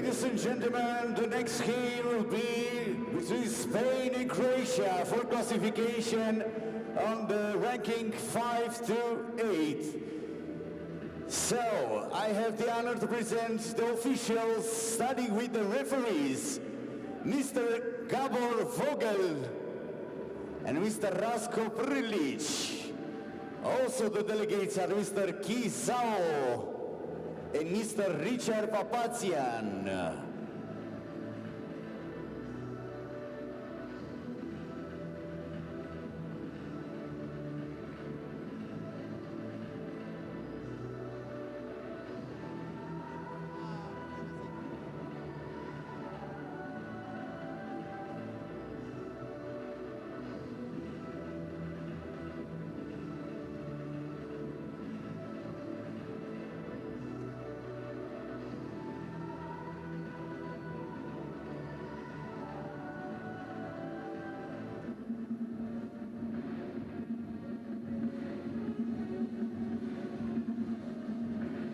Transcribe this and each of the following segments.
Ladies and gentlemen, the next game will be between Spain and Croatia for classification on the ranking 5 to 8. So, I have the honor to present the officials starting with the referees, Mr. Gabor Vogel and Mr. Rasko Prilic. Also the delegates are Mr. Kizao and Mr. Richard Papazian.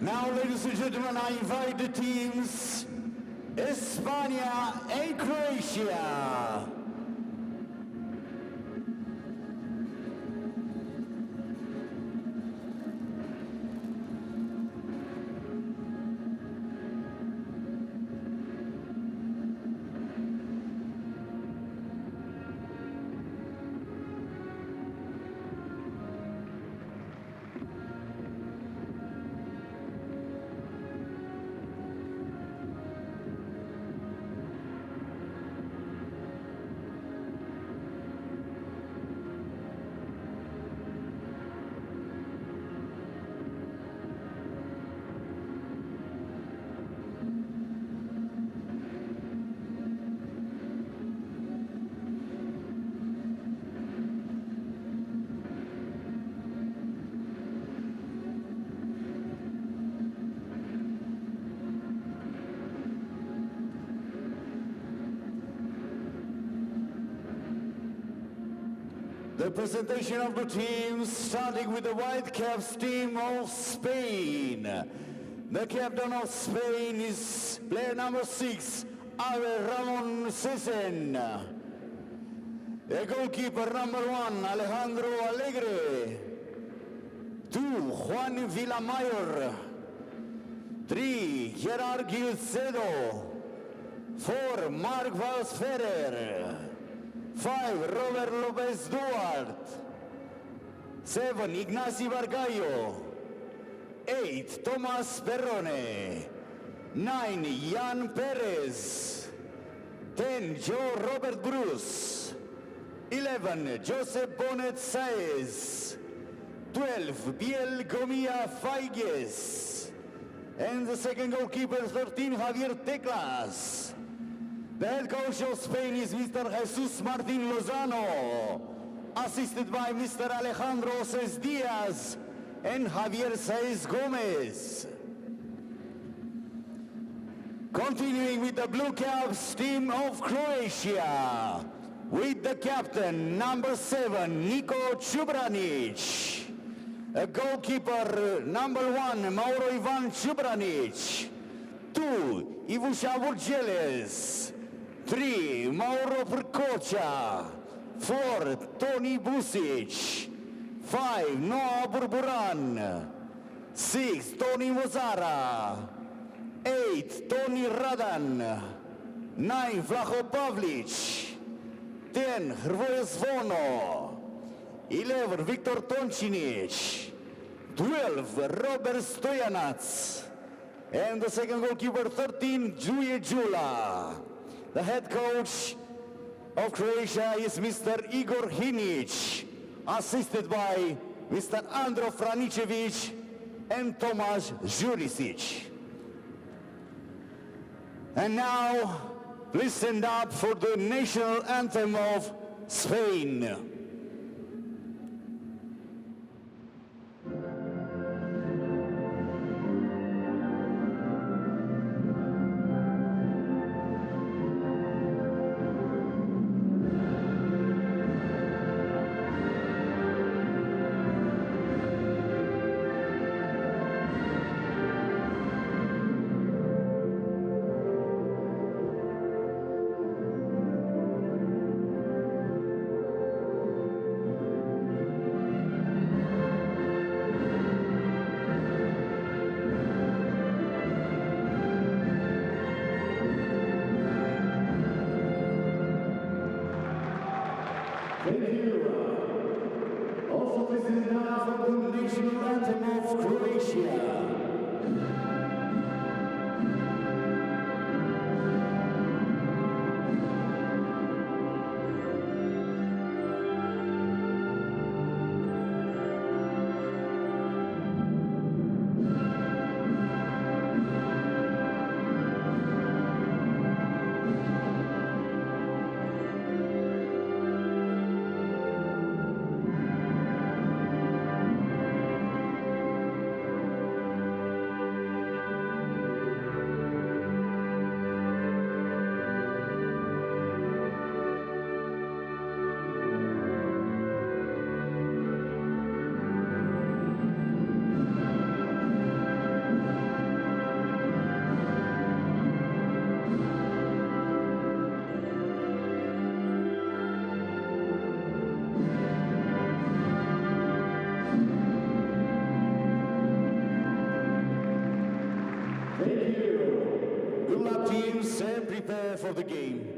Now, ladies and gentlemen, I invite the teams, España and Croatia. The presentation of the teams, starting with the Whitecaps team of Spain. The captain of Spain is player number 6, Ramon Cesen. The goalkeeper number 1, Alejandro Alegre. 2, Juan Villamayor. 3, Gerard Gilcedo. 4, Marc Valsferrer. 5, Robert Lopez Duarte. 7, Ignacio Vargallo. 8, Thomas Perrone. 9, Jan Perez. 10, Joe Robert Bruce. 11, Joseph Bonet Saez. 12, Biel Gomia Faigues. And the second goalkeeper, 13, Javier Teclas. The head coach of Spain is Mr. Jesus Martin Lozano, assisted by Mr. Alejandro Cés Diaz and Javier Saez Gomez. Continuing with the Blue Caps team of Croatia, with the captain, number 7, Niko Čubranić. A goalkeeper, number 1, Mauro Ivan Čubranić. 2, Ivuša Vurgeles. 3, Mauro Prkocha. 4, Toni Busic. 5, Noah Burburan. 6, Toni Mozara. 8, Toni Radan. 9, Vlaho Pavlic. 10, Hrvoje Zvono. 11, Viktor Toncinic. 12, Robert Stojanac. And the second goalkeeper, 13, Juje Jula. The head coach of Croatia is Mr. Igor Hinic, assisted by Mr. Andro Franicevic and Tomasz Jurisic. And now, please stand up for the national anthem of Spain. Thank you. Also listening now for the national anthem of Croatia. Thank you. Good luck teams and prepare for the game.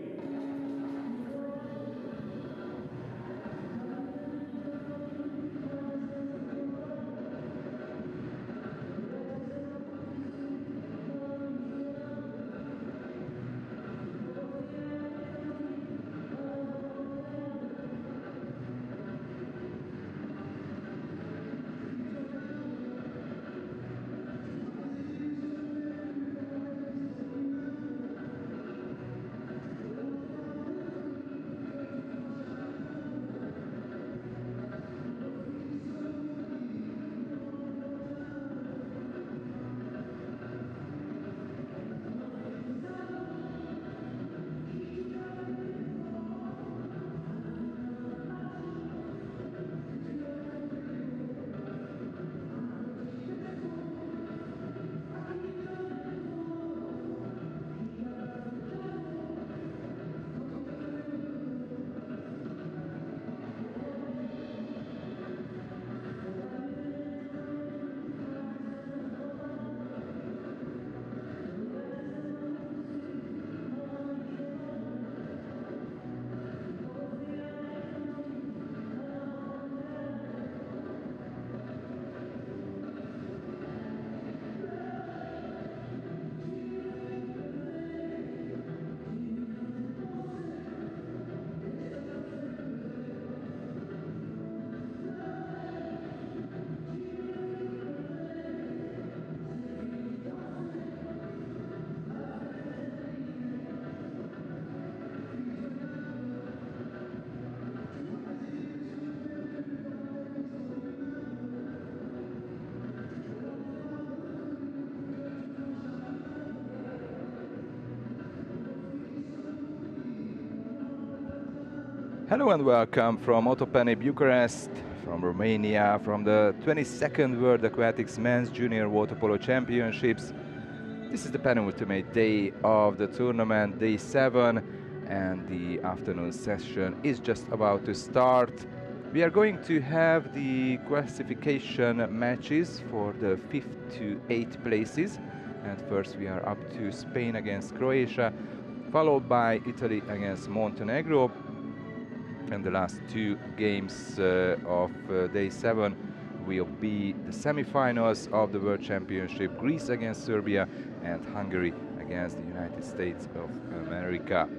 Hello and welcome from Otopeni, Bucharest, from Romania, from the 22nd World Aquatics Men's Junior Water Polo Championships. This is the penultimate day of the tournament, day 7, and the afternoon session is just about to start. We are going to have the classification matches for the 5th to 8th places, and first we are up to Spain against Croatia, followed by Italy against Montenegro. And the last two games of day 7 will be the semi-finals of the World Championship, Greece against Serbia and Hungary against the United States of America.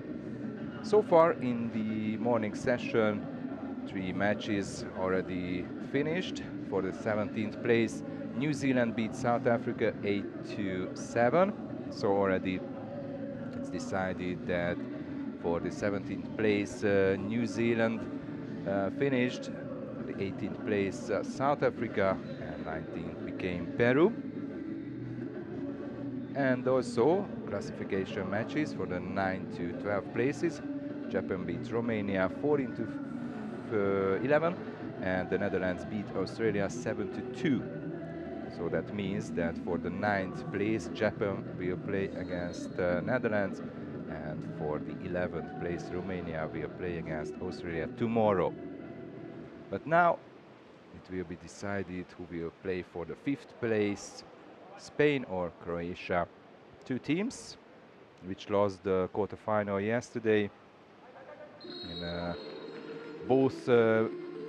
So far in the morning session, 3 matches already finished. For the 17th place, New Zealand beat South Africa 8-7. So already it's decided that for the 17th place, New Zealand finished. The 18th place, South Africa, and 19th became Peru. And also classification matches for the 9 to 12 places. Japan beat Romania 14-11, and the Netherlands beat Australia 7-2. So that means that for the 9th place, Japan will play against Netherlands, and for the 11th place, Romania will play against Australia tomorrow. But now it will be decided who will play for the 5th place, Spain or Croatia. 2 teams which lost the quarterfinal yesterday in Both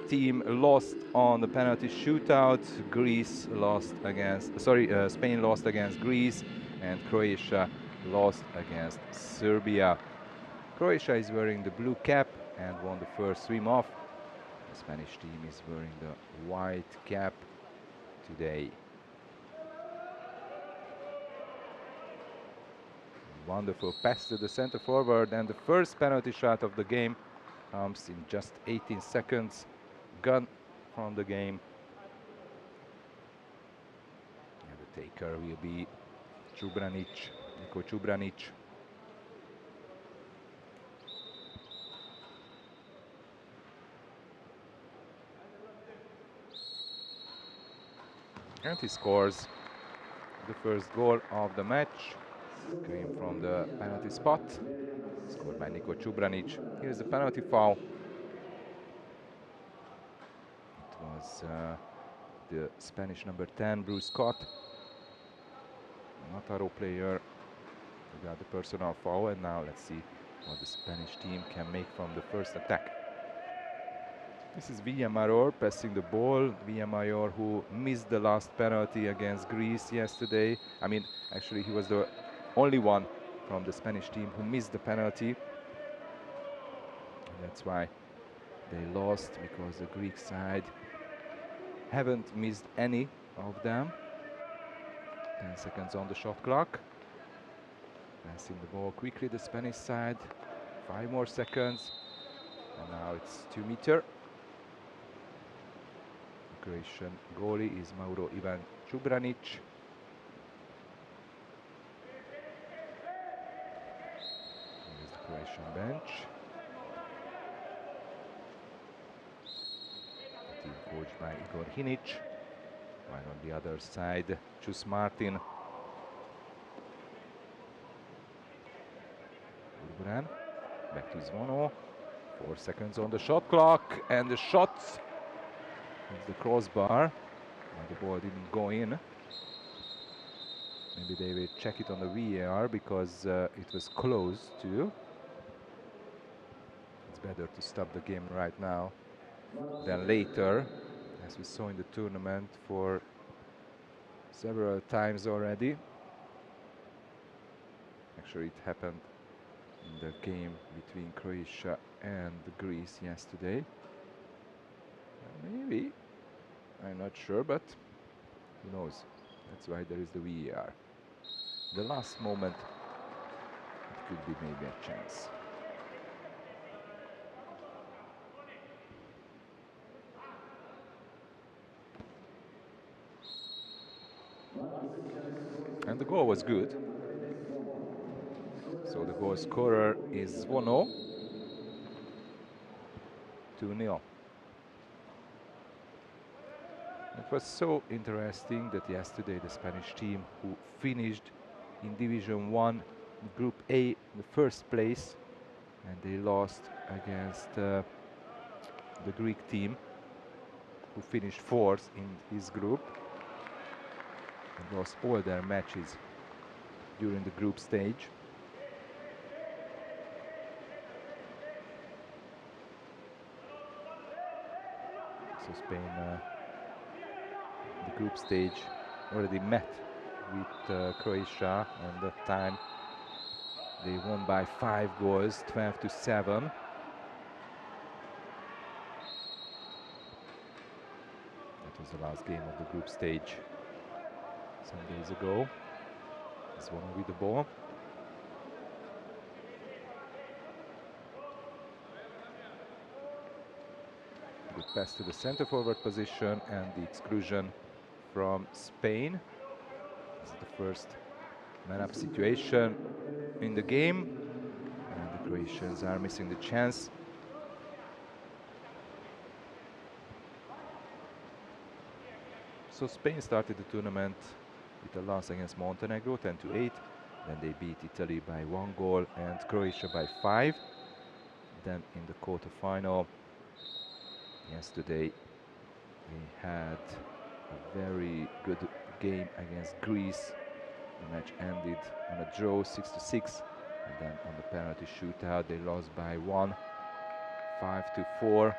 team lost on the penalty shootout. Spain lost against Greece, and Croatia lost against Serbia. Croatia is wearing the blue cap and won the first swim off. The Spanish team is wearing the white cap today. Wonderful pass to the center forward, and the first penalty shot of the game comes in just 18 seconds. Gun from the game. And the taker will be Niko Čubranić. And he scores the first goal of the match. Came from the penalty spot. Scored by Niko Čubranić. Here's the penalty foul. It was the Spanish number 10, Bruce Scott, not a role player, who got the personal foul. And now let's see what the Spanish team can make from the first attack. This is Villamayor passing the ball. Villamayor, who missed the last penalty against Greece yesterday. I mean, actually, he was the only one from the Spanish team who missed the penalty. And that's why they lost, because the Greek side haven't missed any of them. 10 seconds on the shot clock. Passing the ball quickly, the Spanish side. 5 more seconds. And now it's 2 meter. The Croatian goalie is Mauro Ivan Čubranić. Here's the Croatian bench. The team coached by Igor Hinic. While on the other side, Chus Martin. Urburan, back to Zvono. 4 seconds on the shot clock, and the shot is the crossbar. And the ball didn't go in. Maybe they will check it on the VAR, because it was close too. It's better to stop the game right now than later, as we saw in the tournament for several times already. Actually, it happened in the game between Croatia and Greece yesterday. Maybe, I'm not sure, but who knows? That's why there is the VAR. The last moment, it could be maybe a chance. And the goal was good. So the goal scorer is Zvono. 2-0. It was so interesting that yesterday the Spanish team, who finished in Division 1, Group A, in the first place, and they lost against the Greek team, who finished 4th in his group, and lost all their matches during the group stage. So Spain, the group stage, already met with Croatia, and that time they won by 5 goals, 12-7. That was the last game of the group stage some days ago. This one with the ball. Good pass to the center forward position, and the exclusion from Spain. This is the first man-up situation in the game, and the Croatians are missing the chance. So Spain started the tournament with a loss against Montenegro, 10-8. Then they beat Italy by 1 goal and Croatia by 5. Then in the quarterfinal yesterday, they had a very good game against Greece. The match ended on a draw, 6-6. And then on the penalty shootout, they lost by 1, 5-4.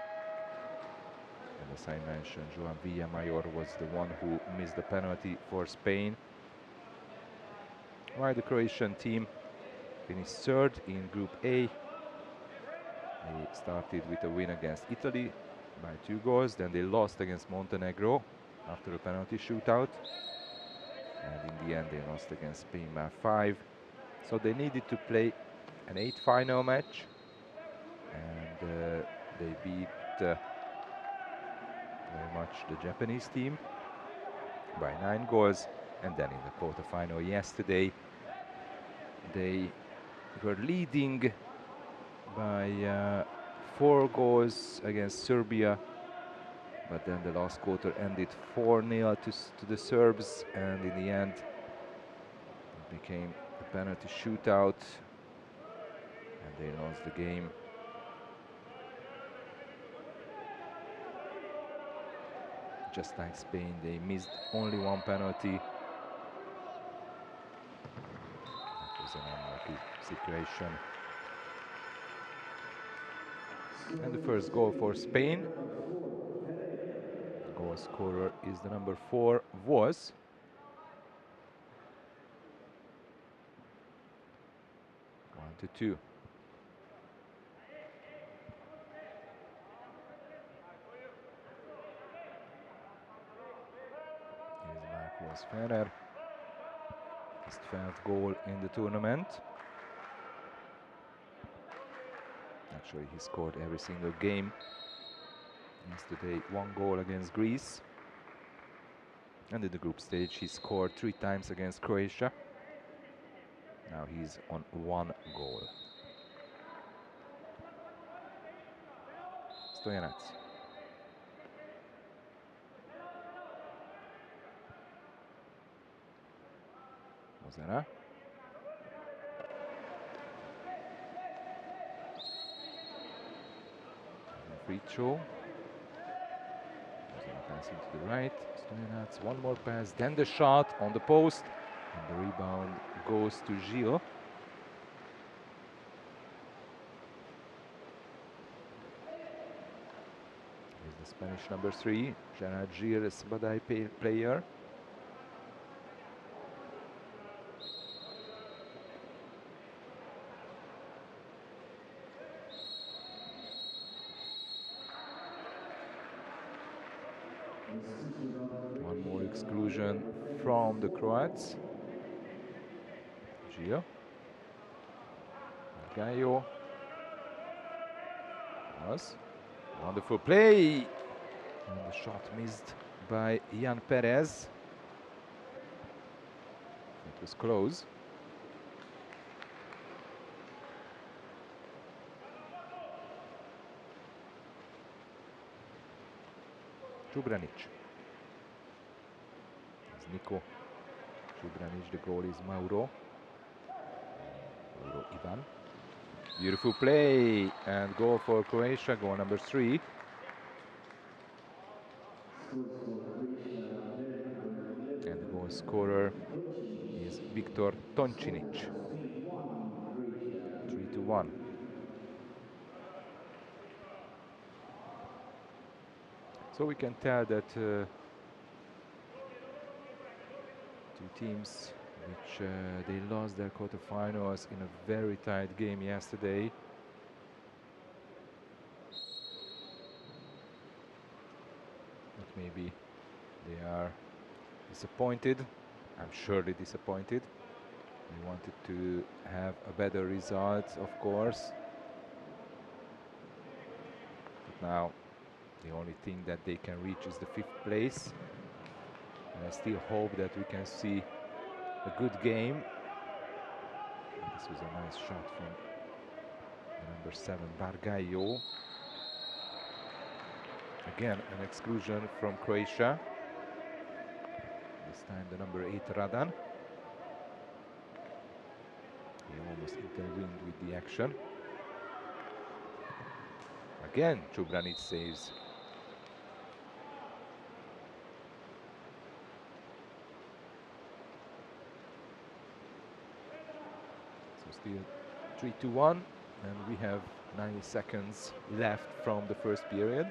And as I mentioned, Joan Villamayor was the one who missed the penalty for Spain. While the Croatian team finished third in Group A. They started with a win against Italy by 2 goals, then they lost against Montenegro after a penalty shootout. And in the end they lost against Spain by 5. So they needed to play an 8th final match. And they beat very much the Japanese team by 9 goals. And then in the quarterfinal yesterday, they were leading by 4 goals against Serbia, but then the last quarter ended 4-0 to the Serbs, and in the end it became a penalty shootout and they lost the game. Just like Spain, they missed only 1 penalty. That was an unlucky situation. And the first goal for Spain, the goal scorer is the number 4, was one to 2. Here's Marcos Ferrer, his 12th goal in the tournament. Actually, he scored every single game. Yesterday, 1 goal against Greece. And in the group stage, he scored 3 times against Croatia. Now he's on 1 goal. Stojanac. Mozena. Free throw. Passing to the right. Stojanac, 1 more pass, then the shot on the post, and the rebound goes to Gil. Here's the Spanish number 3, Gerard Gil, a Sabadell player. One more exclusion from the Croats. Gio. Gaio. Was. Wonderful play. And the shot missed by Jan Perez. It was close. Čubranić. It's Nico. Čubranić, the goal is Mauro. Mauro Ivan. Beautiful play and goal for Croatia, goal number 3. And the goal scorer is Viktor Toncinic. 3-1. So we can tell that 2 teams which they lost their quarterfinals in a very tight game yesterday. But maybe they are disappointed. I'm surely disappointed. They wanted to have a better result, of course. But now the only thing that they can reach is the 5th place. And I still hope that we can see a good game. This was a nice shot from the number 7, Bargaio. Again, an exclusion from Croatia. This time the number 8, Radan. He almost intervened with the action. Again, Čubranić saves. So still 3-1. And we have 90 seconds left from the first period.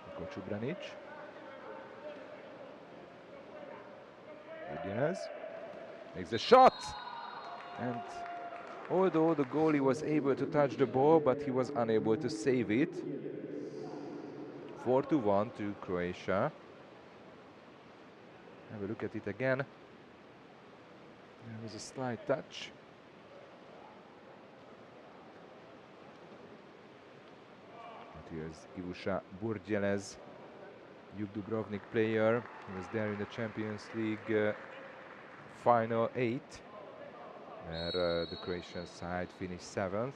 Niko Čubranić. Gudinez makes the shot! And although the goalie was able to touch the ball, but he was unable to save it. 4-1 to Croatia. Have a look at it again. There was a slight touch. And here's Ivuša Burdjelez, Juk Dubrovnik player. He was there in the Champions League final 8, where the Croatian side finished 7th.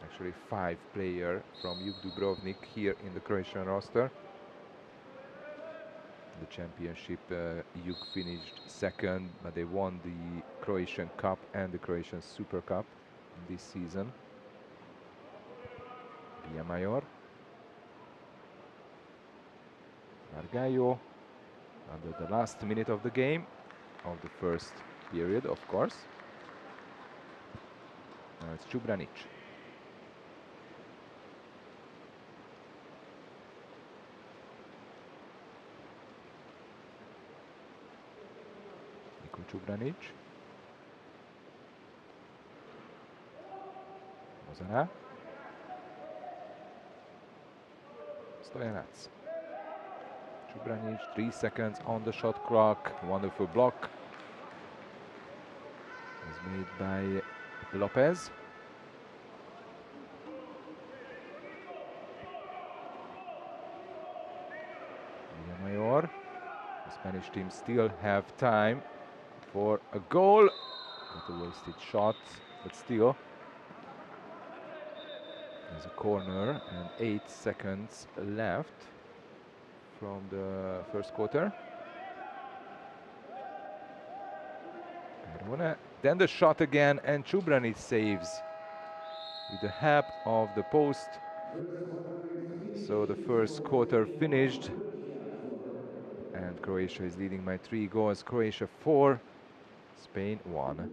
Actually 5 players from Juk Dubrovnik here in the Croatian roster. The championship, Juk finished 2nd, but they won the Croatian Cup and the Croatian Super Cup this season. Villamayor. Margallo under the last minute of the game, of the first period, of course. Now it's Čubranić. Niko Čubranić. Mozara. Stojanac. Čubranić, 3 seconds on the shot clock. Wonderful block. Was made by Lopez. Villamayor. The Spanish team still have time for a goal. Got a wasted shot, but still. There's a corner and 8 seconds left from the first quarter. Then the shot again, and Čubranić saves with the help of the post. So the first quarter finished, and Croatia is leading by 3 goals. Croatia 4, Spain 1.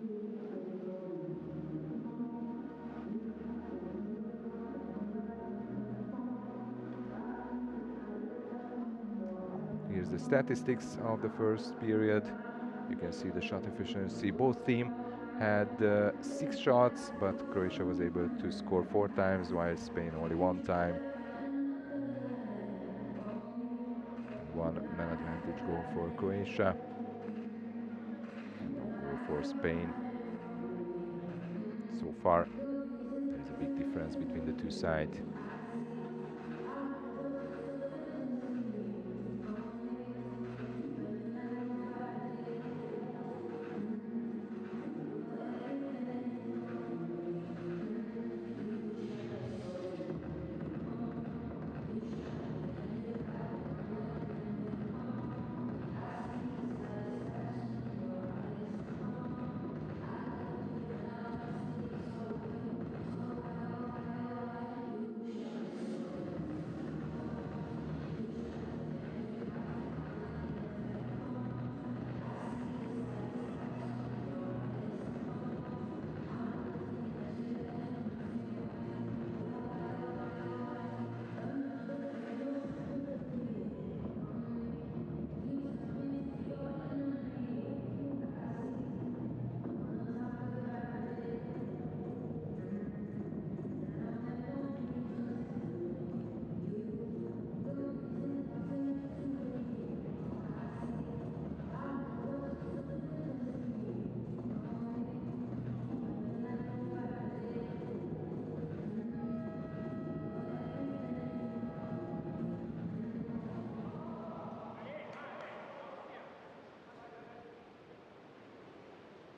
Here's the statistics of the first period. You can see the shot efficiency. Both teams had 6 shots, but Croatia was able to score 4 times, while Spain only 1 time. 1 man advantage goal for Croatia, and no goal for Spain. So far, there's a big difference between the two sides.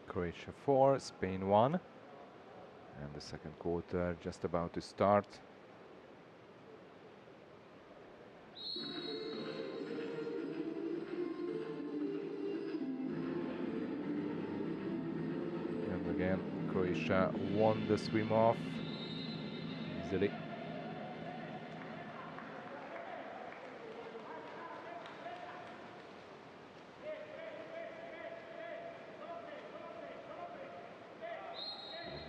Croatia 4, Spain 1, and the second quarter just about to start. And again, Croatia won the swim off easily.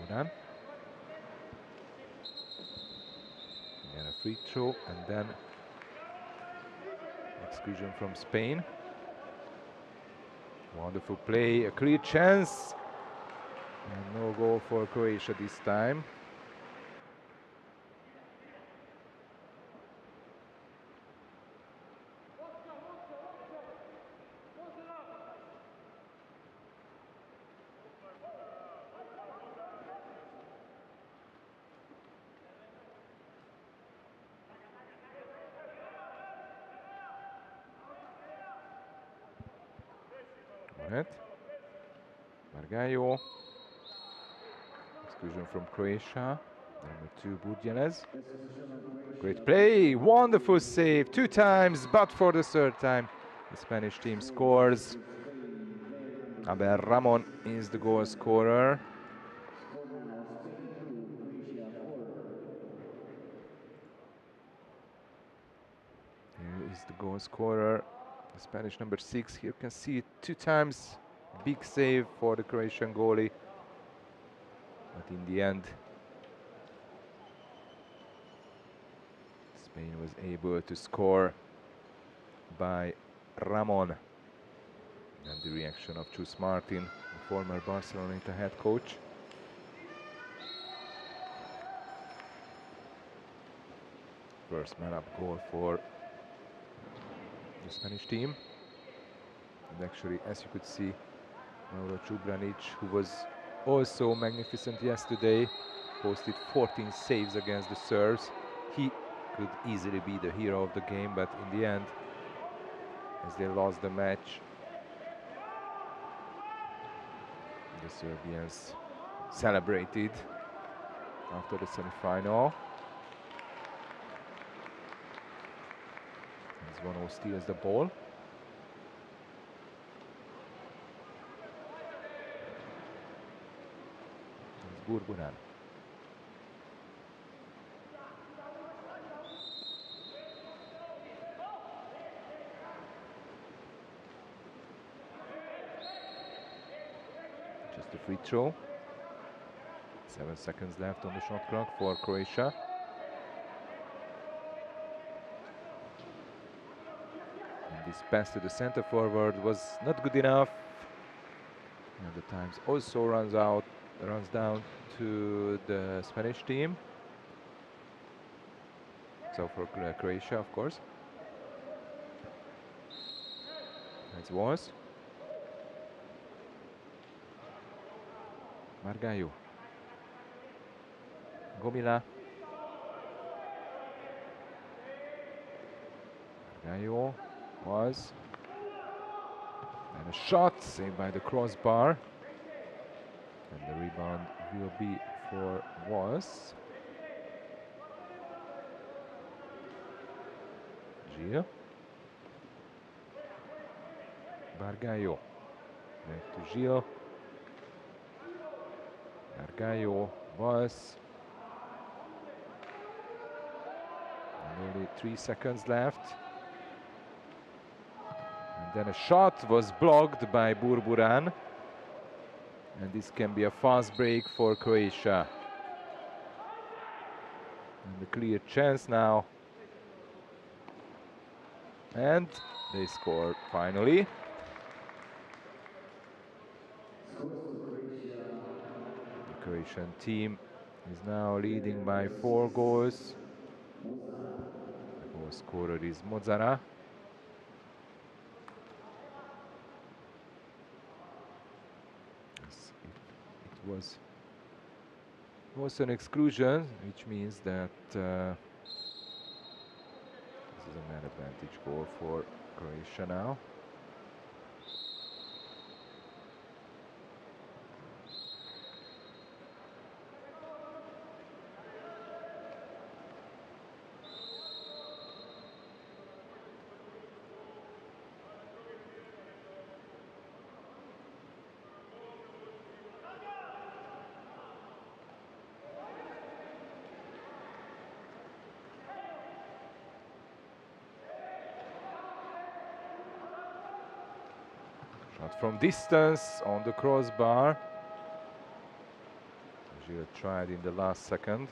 Buran. Again a free throw, and then exclusion from Spain. Wonderful play, a clear chance, and no goal for Croatia this time. Margallo. Exclusion from Croatia. Number 2, Budjanez. Great play, wonderful save, 2 times, but for the 3rd time the Spanish team scores. Abel Ramon is the goal scorer. Here is the goal scorer, the Spanish number 6. Here you can see it 2 times. Big save for the Croatian goalie. But in the end, Spain was able to score by Ramon. And the reaction of Chus Martin, the former Barcelona head coach. First man-up goal for the Spanish team. And actually, as you could see, Mauro Čubranić, who was also magnificent yesterday, posted 14 saves against the Serbs. He could easily be the hero of the game, but in the end, as they lost the match, the Serbians celebrated after the semi-final. Zvonov steals the ball. It's Burburan. Just a free throw. 7 seconds left on the shot clock for Croatia. And this pass to the center forward was not good enough. And the times also runs down to the Spanish team. So for Croatia, of course. It was Margallo. Gomila. Margallo was. And a shot saved by the crossbar. And the rebound will be for Was. Gio. Margallo. Back to Gio. Margallo Was. And only 3 seconds left. And then a shot was blocked by Burburan. And this can be a fast break for Croatia. And a clear chance now. And they scored finally. The Croatian team is now leading by 4 goals. The goal scorer is Mozara. It was also an exclusion, which means that this is a man advantage goal for Croatia now. Shot from distance on the crossbar. Gilles tried in the last second.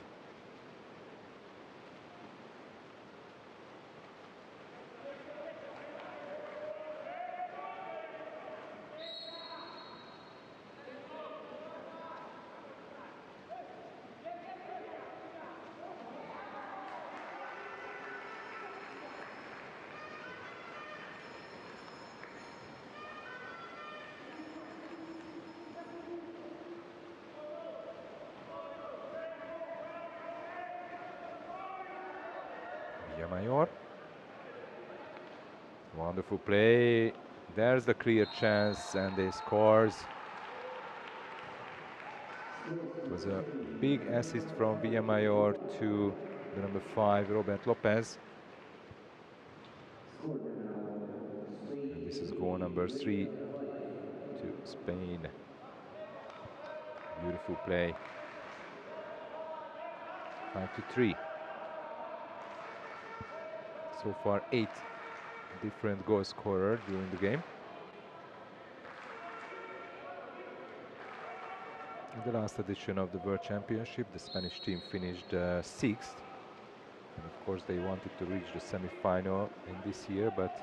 Villamayor. Wonderful play. There's the clear chance and they scores. It was a big assist from Villamayor to the number 5, Robert Lopez. And this is goal number 3 to Spain. Beautiful play. 5-3. So far 8 different goal scorers during the game. In the last edition of the World Championship, the Spanish team finished 6th. And of course they wanted to reach the semi-final in this year, but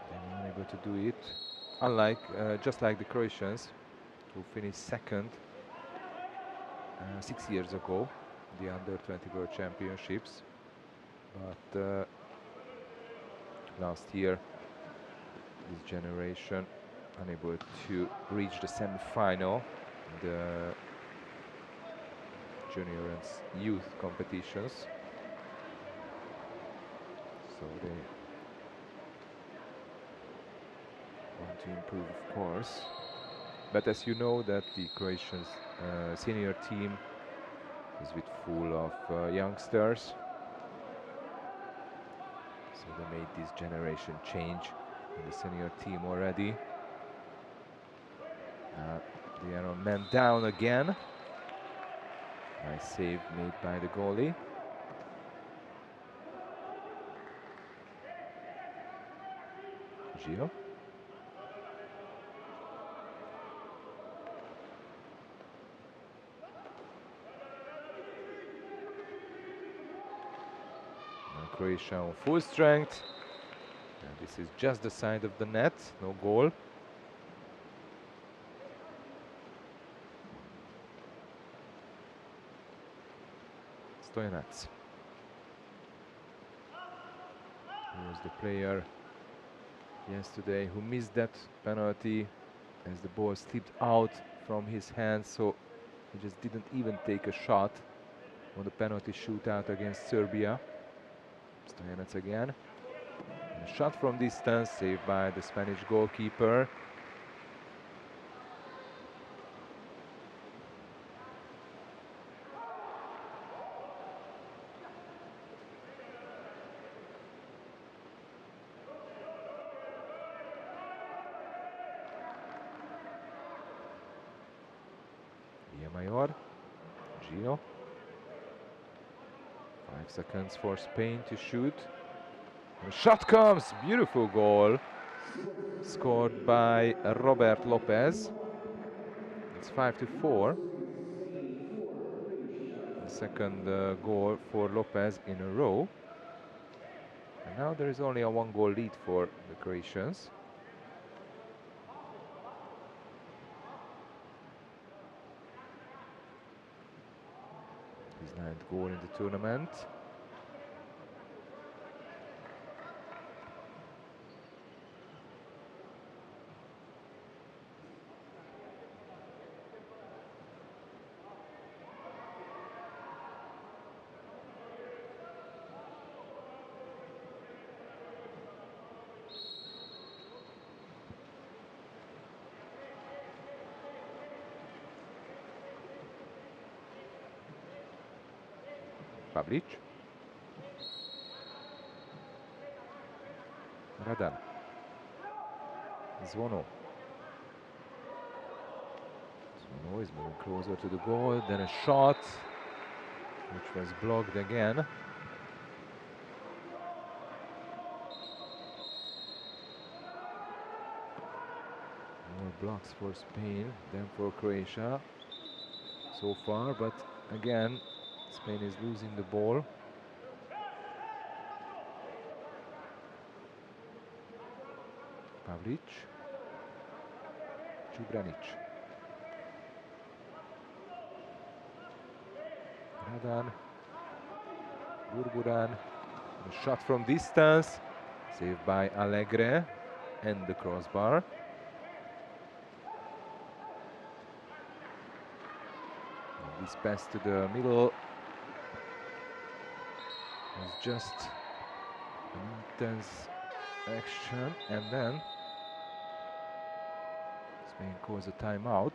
they were unable to do it. Unlike, just like the Croatians, who finished 2nd 6 years ago, the Under-20 World Championships. But last year, this generation unable to reach the semi-final in the junior and youth competitions. So they want to improve, of course. But as you know, that the Croatian senior team is with full of youngsters. So they made this generation change in the senior team already. They are on man down again. Nice save made by the goalie. Gio. Croatia on full strength. And this is just the side of the net, no goal. Stojanac. He was the player yesterday who missed that penalty as the ball slipped out from his hands, so he just didn't even take a shot on the penalty shootout against Serbia. Stojanac again. And a shot from distance, saved by the Spanish goalkeeper. Villamayor. Gio. 5 seconds for Spain to shoot. And the shot comes, beautiful goal, scored by Robert Lopez. It's 5-4. The second goal for Lopez in a row. And now there is only a 1-goal lead for the Croatians. His 9th goal in the tournament. Pavlic. Radan. Zvono. Zvono is moving closer to the goal, then a shot, which was blocked again. more blocks for Spain than for Croatia so far, but again, Spain is losing the ball. Pavlic, Čubranić, Radan, Burburan, a shot from distance, saved by Alegre and the crossbar. And this pass to the middle was just an intense action, and then Spain calls a timeout.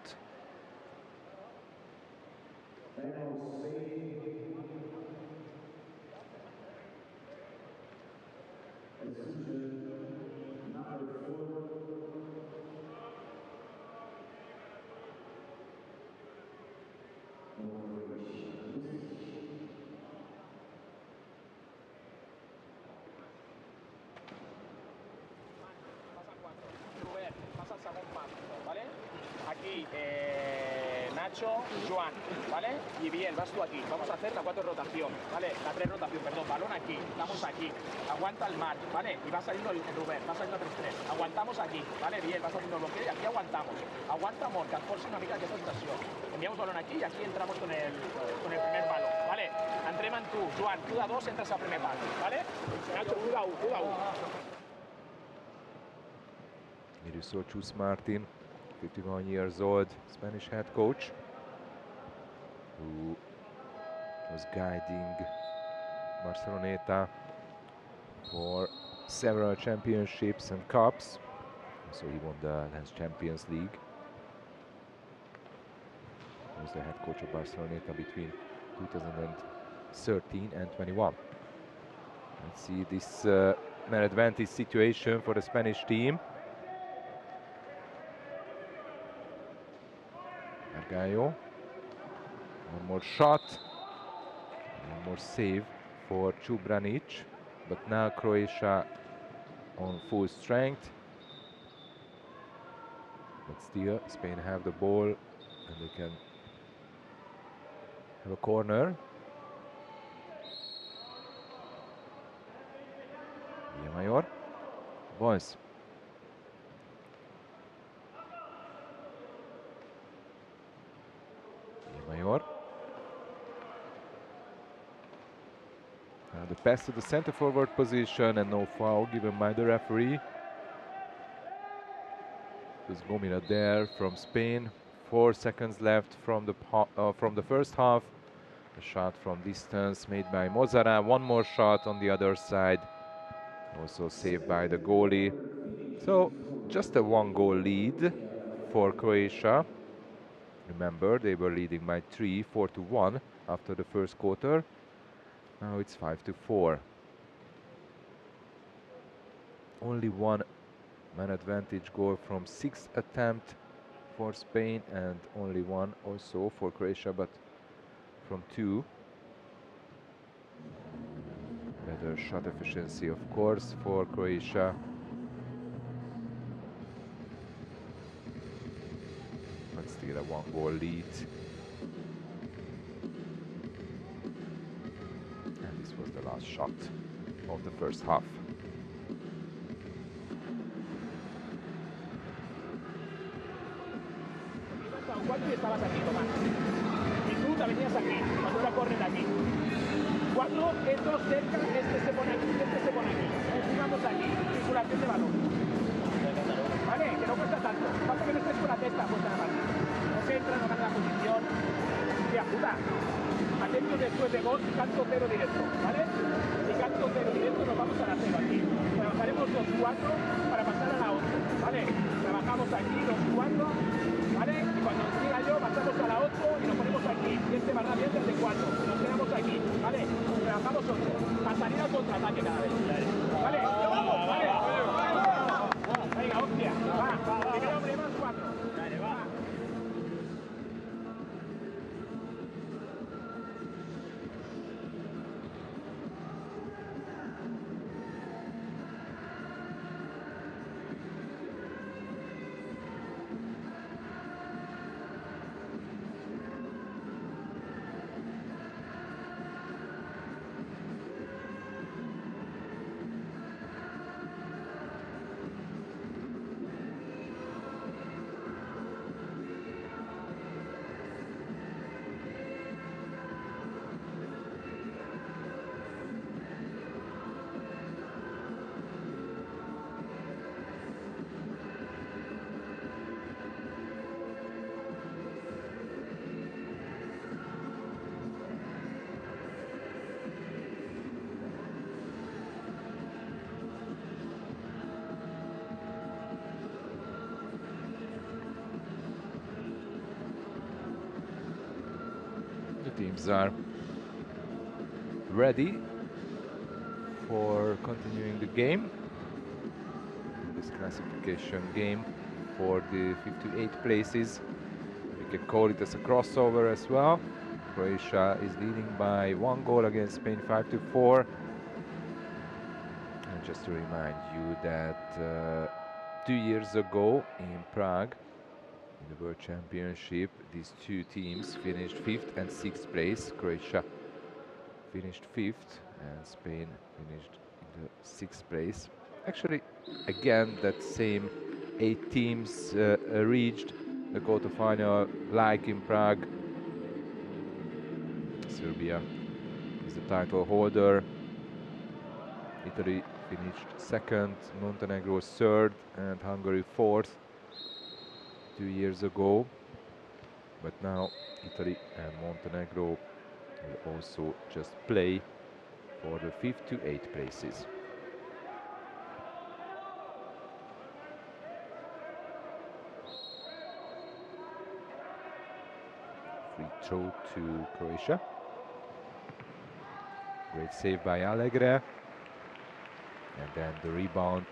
Nacho, Joan, ¿vale? Y bien, vas tú aquí. Vamos a hacer la 4 rotación, ¿vale? La 3 rotación, perdón. Balón aquí, estamos aquí. Aguanta el mar, ¿vale? Y va saliendo el Rubén, va saliendo 3-3. Aguantamos aquí, ¿vale? Bien, vas haciendo el bloqueo y aquí aguantamos. Aguanta molt, que et forci una mica aquesta situació. Enviamos balón aquí y aquí entramos con el primer palo, ¿vale? Entrem en tu, Joan, tu de 2 entres al primer palo, ¿vale? Nacho, tu de 1, tu de 1. Here you saw Chus Martin, 51 years old, Spanish head coach, who was guiding Barceloneta for several championships and cups. So he won the last Champions League. He was the head coach of Barceloneta between 2013 and 21. Let's see this man advantage situation for the Spanish team. Argaio, one more shot, one more save for Čubranić, but now Croatia on full strength. But still, Spain have the ball and they can have a corner. Villamayor, boys. Villamayor. The pass to the center forward position and no foul given by the referee. There's Gomina there from Spain. 4 seconds left from the first half. A shot from distance made by Mozara. One more shot on the other side, also saved by the goalie. So just a 1-goal lead for Croatia. Remember, they were leading by 3, 4-1 after the first quarter. Now it's 5-4. Only one man advantage goal from 6 attempts for Spain and only one also for Croatia, but from 2. Better shot efficiency, of course, for Croatia. But still a 1-goal lead. And this was the last shot of the first half. Cuando estabas aquí, Tomás, y tú te venías aquí, cuando era córner aquí. Cuando entro cerca, este se pone aquí, este se pone aquí. Jugamos aquí, circulación de balón. Vale, que no cuesta tanto. Pasa que no estés con la testa puesta en la mano. No se entra, no gana la posición. Tía puta. Atentos después de gol, canto 0 directo, ¿vale? Si canto 0 directo nos vamos a la 0 aquí. Trabajaremos 2-4 para pasar a la 8, ¿vale? Trabajamos aquí 2-4. ¿Vale? Y cuando llega yo, pasamos a la 8 y nos ponemos aquí. Y este va bien desde 4. Y nos quedamos aquí. ¿Vale? Trabajamos 8. A salir al contraataque cada vez. ¿Vale? ¡Vamos! ¿Vale? Venga, hostia. Va. Primer hombre más 4. Dale, va. teams are ready for continuing the game. This classification game for the 58 places. We can call it as a crossover as well. Croatia is leading by 1 goal against Spain, 5-4. And just to remind you that 2 years ago in Prague, in the World Championship, these two teams finished 5th and 6th place. Croatia finished 5th and Spain finished in the 6th place. Actually, again, that same 8 teams reached the quarterfinal like in Prague. Serbia is the title holder. Italy finished 2nd, Montenegro 3rd, and Hungary 4th 2 years ago. But now Italy and Montenegro will also just play for the 5th to 8th places. Free throw to Croatia. Great save by Alegre. And then the rebound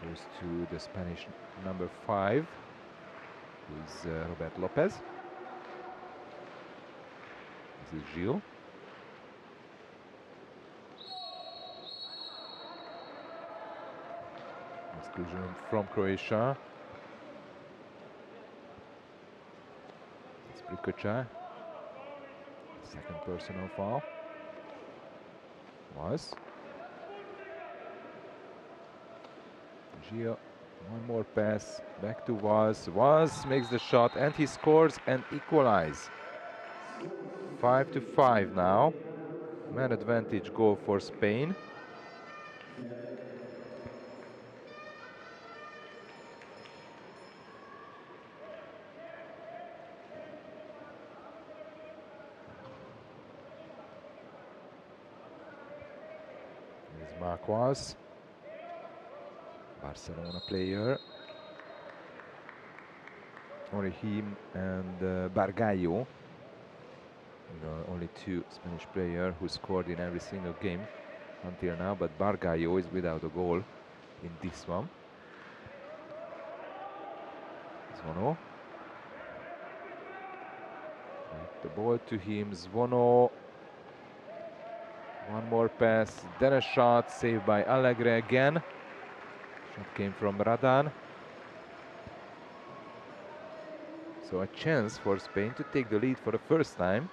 goes to the Spanish number 5, who is Robert Lopez. This is Gil. Exclusion from Croatia. It's Prikocha. Second personal foul. Was. Gio, one more pass, back to Was. Was makes the shot and he scores and equalize. 5-5 now. Man advantage goal for Spain. Here's Marquez, Barcelona player. Only him and Bargallo, only 2 Spanish players who scored in every single game until now, but Bargallo is without a goal in this one. Zvono. The ball to him, Zvono. One more pass, then a shot, saved by Alegre again. Shot came from Radan. So a chance for Spain to take the lead for the first time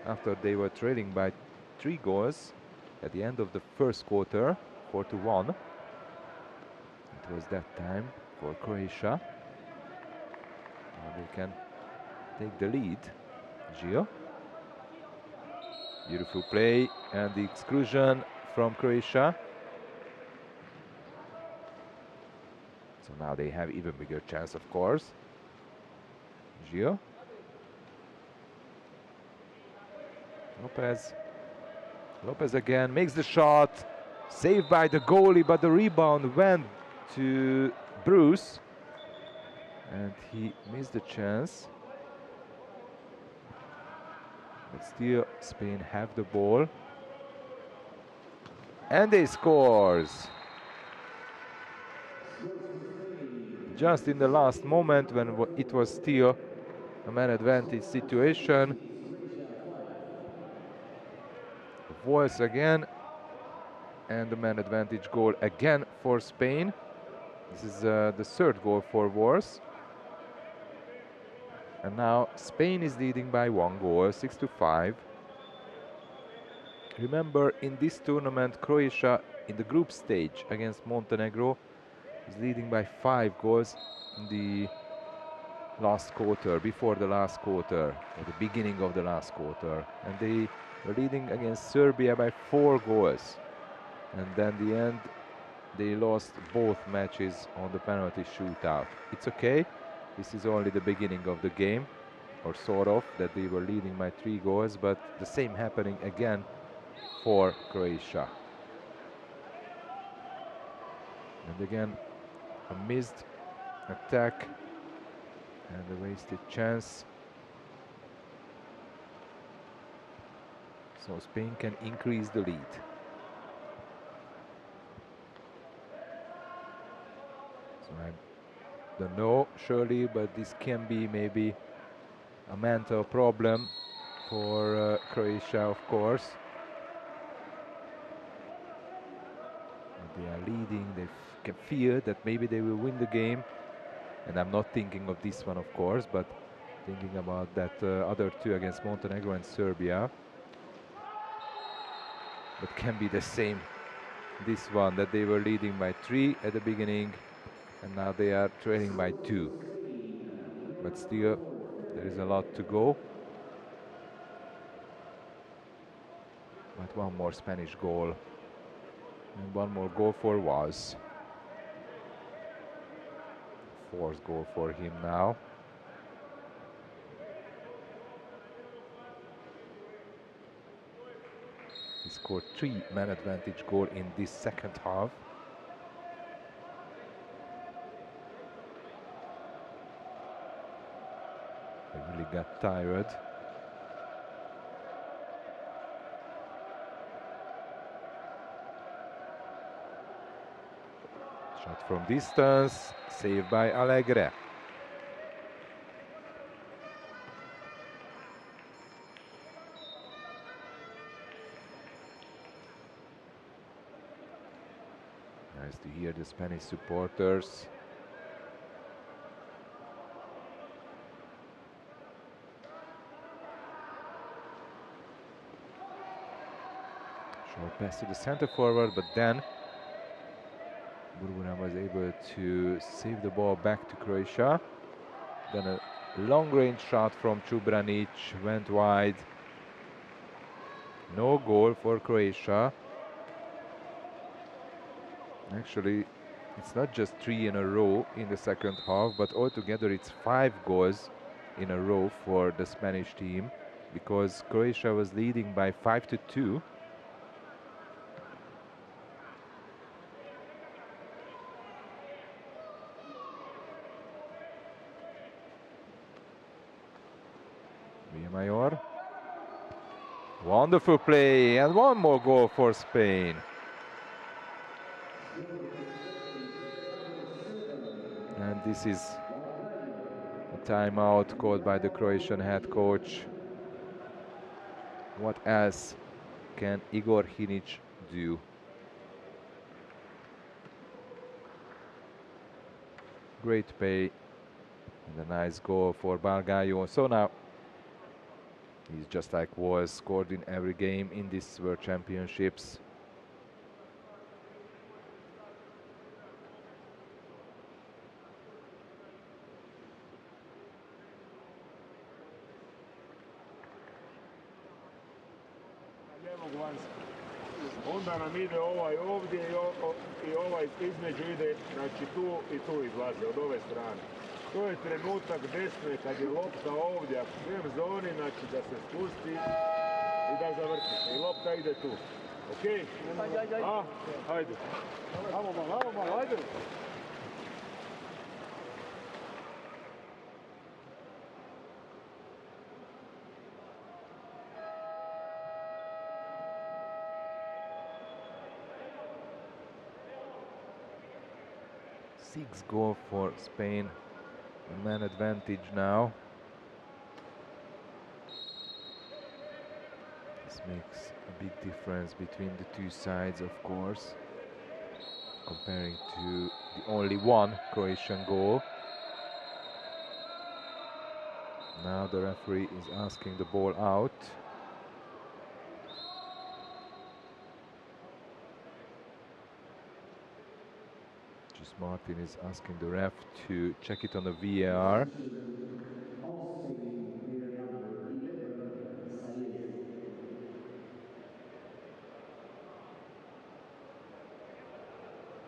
after they were trailing by 3 goals at the end of the first quarter, 4-1. It was that time for Croatia. Now they can take the lead. Gio. Beautiful play and the exclusion from Croatia. So now they have even bigger chance, of course. Gio. Lopez. Lopez again makes the shot. Saved by the goalie, but the rebound went to Bruce. And he missed the chance. But still, Spain have the ball. And they scores. Just in the last moment when it was still a man advantage situation. Voice again. And the man advantage goal again for Spain. This is the 3rd goal for Wars. And now Spain is leading by 1 goal, 6-5. Remember, in this tournament, Croatia in the group stage against Montenegro is leading by 5 goals in the last quarter, before the last quarter, or the beginning of the last quarter. And they were leading against Serbia by 4 goals. And then the end, they lost both matches on the penalty shootout. It's okay. This is only the beginning of the game, or sort of, that they were leading by 3 goals, but the same happening again for Croatia. And again, a missed attack and a wasted chance. So Spain can increase the lead. So I don't know, surely, but this can be maybe a mental problem for Croatia, of course. They are leading, they can feel that maybe they will win the game. And I'm not thinking of this one, of course, but thinking about that other two against Montenegro and Serbia. But can be the same, this one, that they were leading by 3 at the beginning, and now they are trailing by 2. But still, there is a lot to go. But one more Spanish goal. And one more goal for Was. Fourth goal for him now. He scored 3 man advantage goal in this second half. He really got tired. Shot from distance, saved by Alegre. Nice to hear the Spanish supporters. Short pass to the center forward, but then Burbuna was able to save the ball back to Croatia. Then a long-range shot from Čubranić went wide. No goal for Croatia. Actually, it's not just 3 in a row in the second half, but altogether it's 5 goals in a row for the Spanish team, because Croatia was leading by 5-2. Villamayor. Wonderful play, and one more goal for Spain. And this is a timeout called by the Croatian head coach. What else can Igor Hinic do? Great play and a nice goal for Balgaio. So now he's just like was scored in every game in this World Championships. Onda nam ide ovaj ovdje i ovaj između ide, znači tu i tu izlazi od ove strane. To je trenutak desne kad je lopta ovdje, ako idem zoni, znači da se spusti i da zavrti. I lopta ide tu. Okej? Hajde. Amo malo, hajde. Six goal for Spain, a man advantage now. This makes a big difference between the two sides, of course, comparing to the only one Croatian goal. Now the referee is asking the ball out. Martin is asking the ref to check it on the VAR.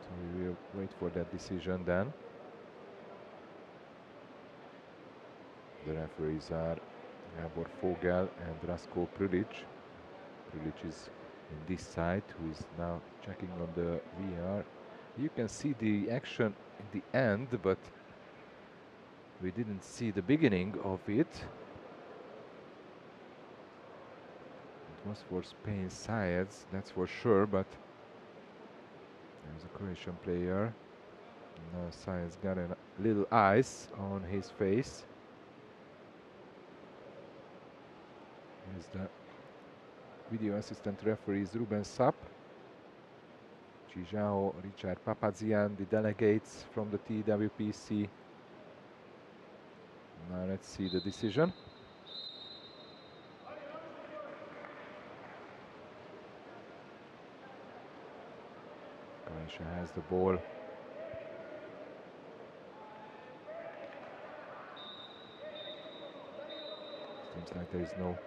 So we will wait for that decision then. The referees are Gabor Fogel and Rasko Prilic. Prilic is in this side, who is now checking on the VAR. You can see the action in the end, but we didn't see the beginning of it. It was for Spain's sides, that's for sure, but there's a Croatian player. Now Saez got a little ice on his face. Here's the video assistant referees Ruben Sapp, Cijao, Richard Papazian, the delegates from the TWPC. Now let's see the decision. Croatia has the ball. Seems like there is no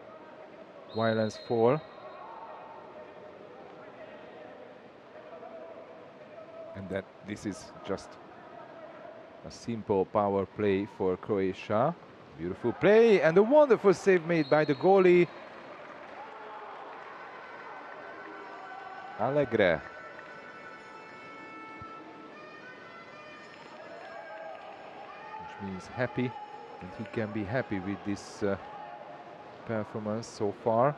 violence foul. And that this is just a simple power play for Croatia. Beautiful play and a wonderful save made by the goalie. Allegre. Which means happy, and he can be happy with this performance so far.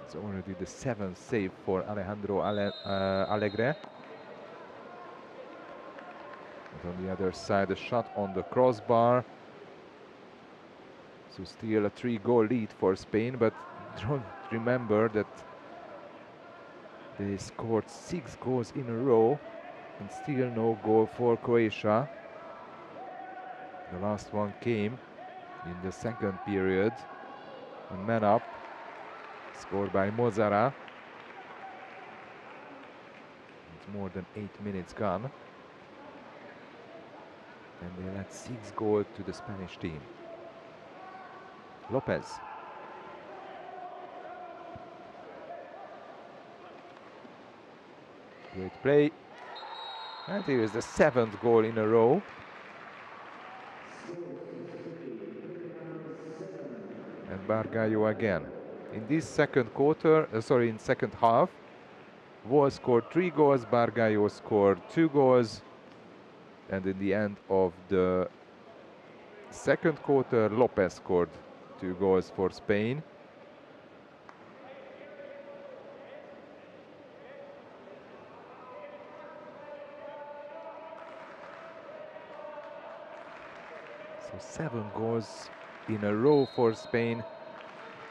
It's already the 7th save for Alejandro Allegre. And on the other side, a shot on the crossbar. So still a 3-goal lead for Spain, but don't remember that they scored 6 goals in a row and still no goal for Croatia. The last one came in the second period. A man up, scored by Mozara. It's more than 8 minutes gone. And they let 6 goals to the Spanish team. Lopez. Great play. And here is the 7th goal in a row. And Bargallo again. In this second quarter, in second half, Wall scored 3 goals, Bargallo scored 2 goals. And in the end of the second quarter, Lopez scored 2 goals for Spain. So 7 goals in a row for Spain.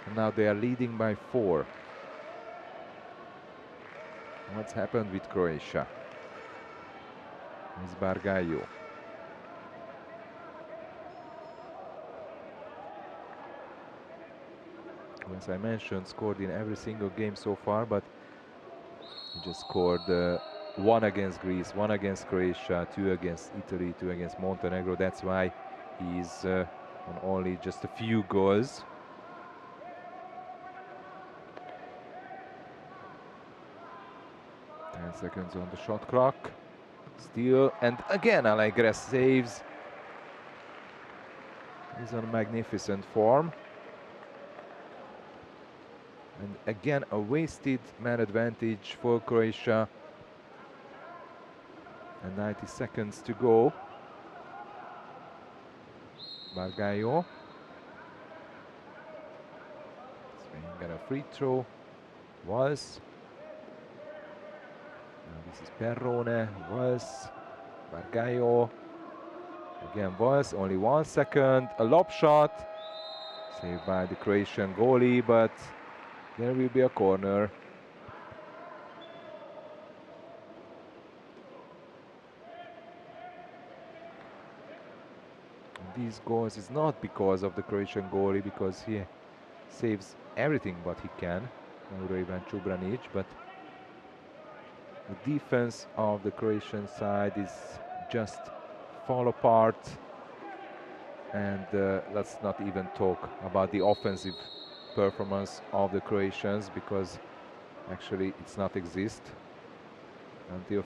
And now they are leading by 4. What's happened with Croatia? It's Bargallo. As I mentioned, scored in every single game so far, but he just scored 1 against Greece, 1 against Croatia, 2 against Italy, 2 against Montenegro. That's why he's on only just a few goals. Seconds on the shot clock. Still, and again Allegre saves. He's on magnificent form. And again a wasted man advantage for Croatia. And 90 seconds to go. Bargallo. Spain got a free throw. Was. This is Perrone, was, Bargallo, again was, only 1 second, a lob shot, saved by the Croatian goalie, but there will be a corner. And these goals is not because of the Croatian goalie, because he saves everything what he can, Ivan Čubranić, but the defense of the Croatian side is just fall apart, and let's not even talk about the offensive performance of the Croatians, because actually it's not exist until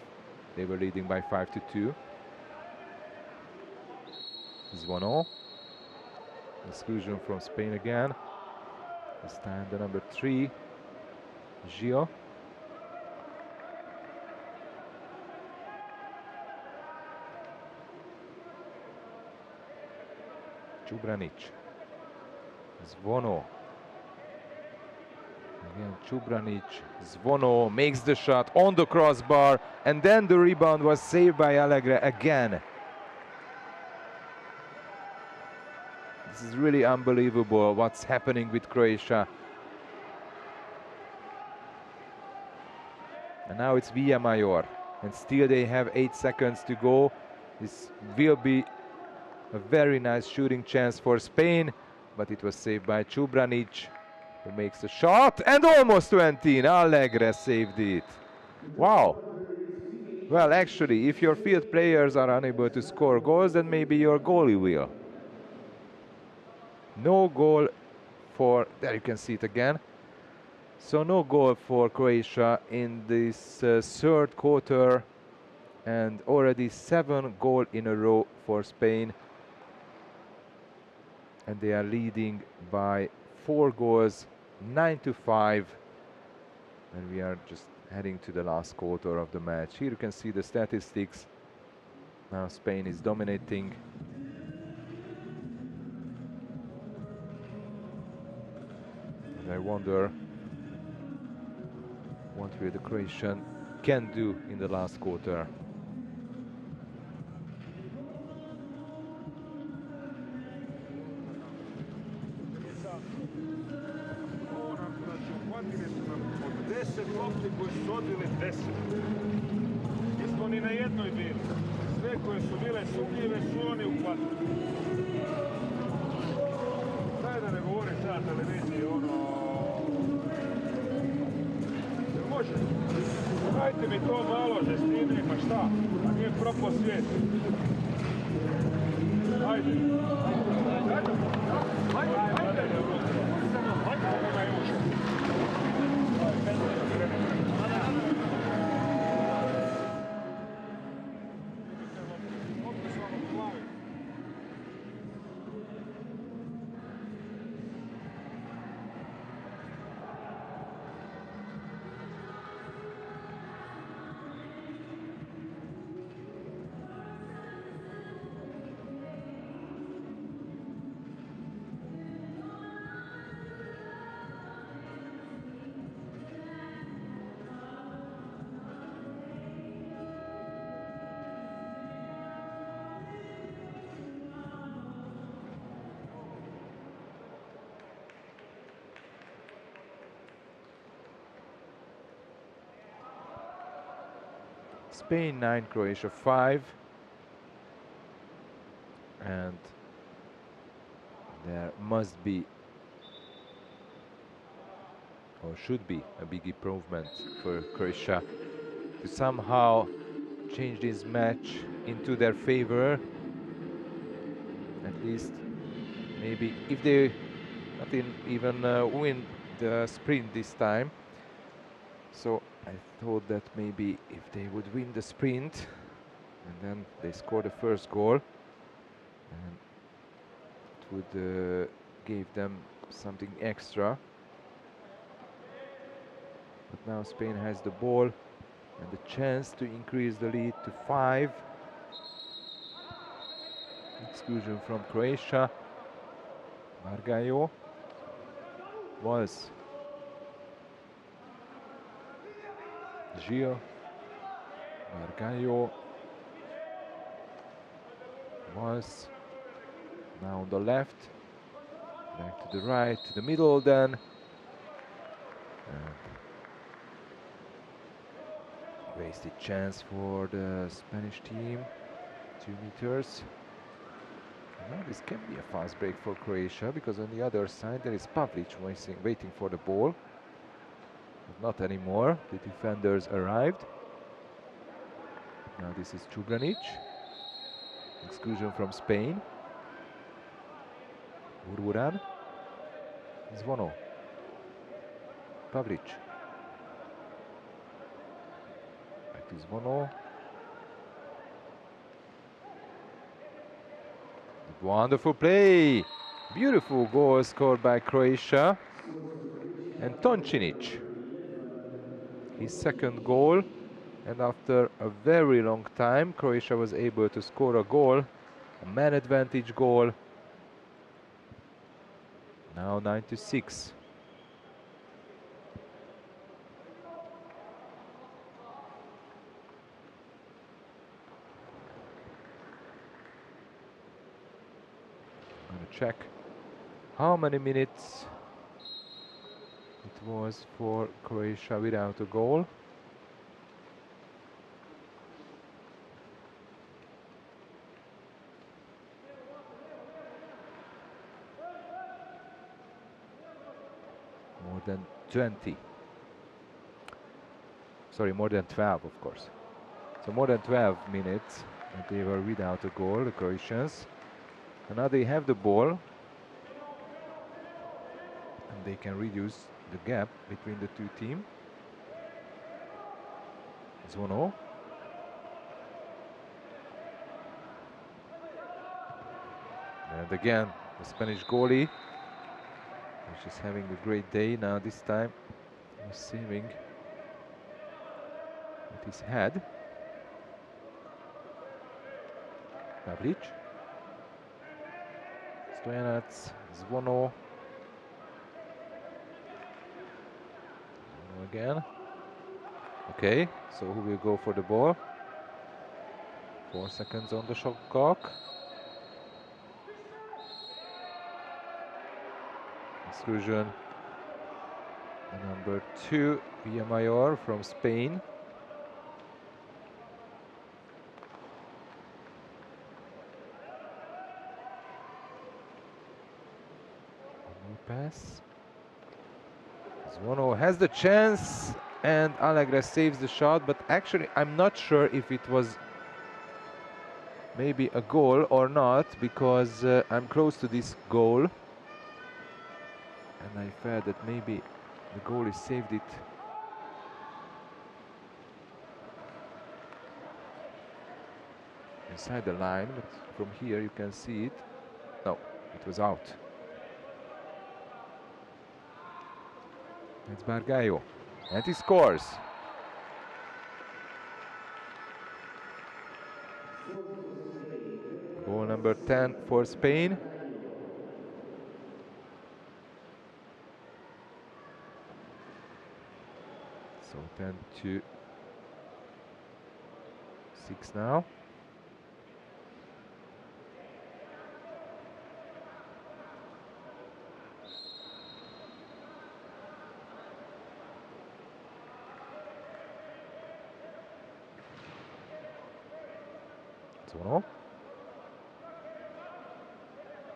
they were leading by 5-2. This is 1-0. Exclusion from Spain again. This time the number 3, Gio. Čubranić. Zvono. Again, Čubranić. Zvono makes the shot on the crossbar, and then the rebound was saved by Allegre again. This is really unbelievable what's happening with Croatia. And now it's Villamayor, and still they have 8 seconds to go. This will be a very nice shooting chance for Spain, but it was saved by Čubranić, who makes the shot, and almost 20. Allegre saved it. Wow. Well, actually, if your field players are unable to score goals, then maybe your goalie will. No goal for, there you can see it again. So no goal for Croatia in this third quarter, and already 7 goals in a row for Spain. And they are leading by 4 goals, 9-5. And we are just heading to the last quarter of the match. Here you can see the statistics. Now Spain is dominating. And I wonder what will the Croatian can do in the last quarter. Nismo ni na jednoj bili. Sve koje su bile sumnjive su oni uhvatili. Daj da ne govori sad televiziji može. Dajte mi to malo žestine, pa šta? A nije propao svijet. Ajde. Ajde. Spain 9, Croatia 5. And there must be, or should be, a big improvement for Croatia to somehow change this match into their favor. At least, maybe if they not even win the sprint this time. So I thought that maybe if they would win the sprint and then they score the first goal, and it would give them something extra. But now Spain has the ball and the chance to increase the lead to 5. Exclusion from Croatia. Margallo was Gio, Margallo was now on the left, back to the right, to the middle then. Wasted chance for the Spanish team, 2 meters. Now this can be a fast break for Croatia, because on the other side there is Pavlic waiting for the ball. But not anymore, the defenders arrived. Now this is Čubranić. Exclusion from Spain. Urvuran. Zvono. Pavlic. Back to Zvono. Wonderful play. Beautiful goal scored by Croatia. And Toncinic. His second goal. And after a very long time, Croatia was able to score a goal. A man advantage goal. Now 9-6. I'm gonna check how many minutes it was for Croatia without a goal. More than 20. Sorry, more than 12, of course. So more than 12 minutes that they were without a goal, the Croatians. And now they have the ball. And they can reduce the gap between the two teams. It's 1-0. And again, the Spanish goalie, which is having a great day now this time. He's saving with his head. Pavlic. Stojanac, Zvono. Again. Okay, so who will go for the ball? 4 seconds on the shot clock. Exclusion. The number 2, Villamayor from Spain. New pass. Zvono has the chance and Alegre saves the shot, but actually I'm not sure if it was maybe a goal or not, because I'm close to this goal and I fear that maybe the goalie saved it inside the line, but from here you can see it. No, it was out. It's Bargallo and he scores. Goal number 10 for Spain. So 10-6 now. Zvono.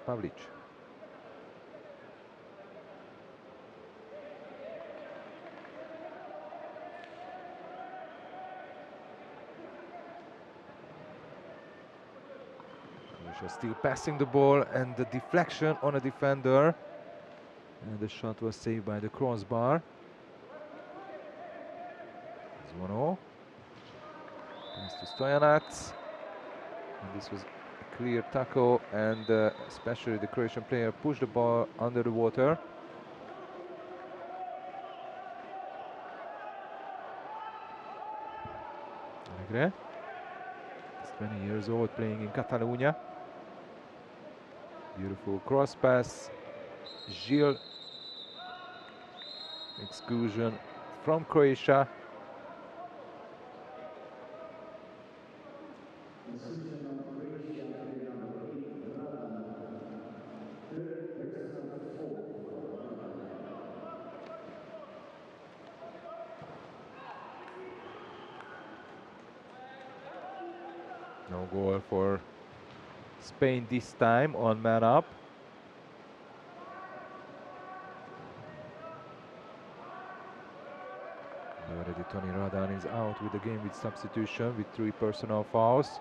Pavlic. Croatia still passing the ball and the deflection on a defender. And the shot was saved by the crossbar. Zvono. Pass to Stojanac. And this was a clear tackle, and especially the Croatian player pushed the ball under the water. Alegre. He's 20 years old, playing in Catalonia. Beautiful cross pass. Gil. Exclusion from Croatia. No goal for Spain this time on man up. Already Tony Radan is out with the game with substitution with 3 personal fouls.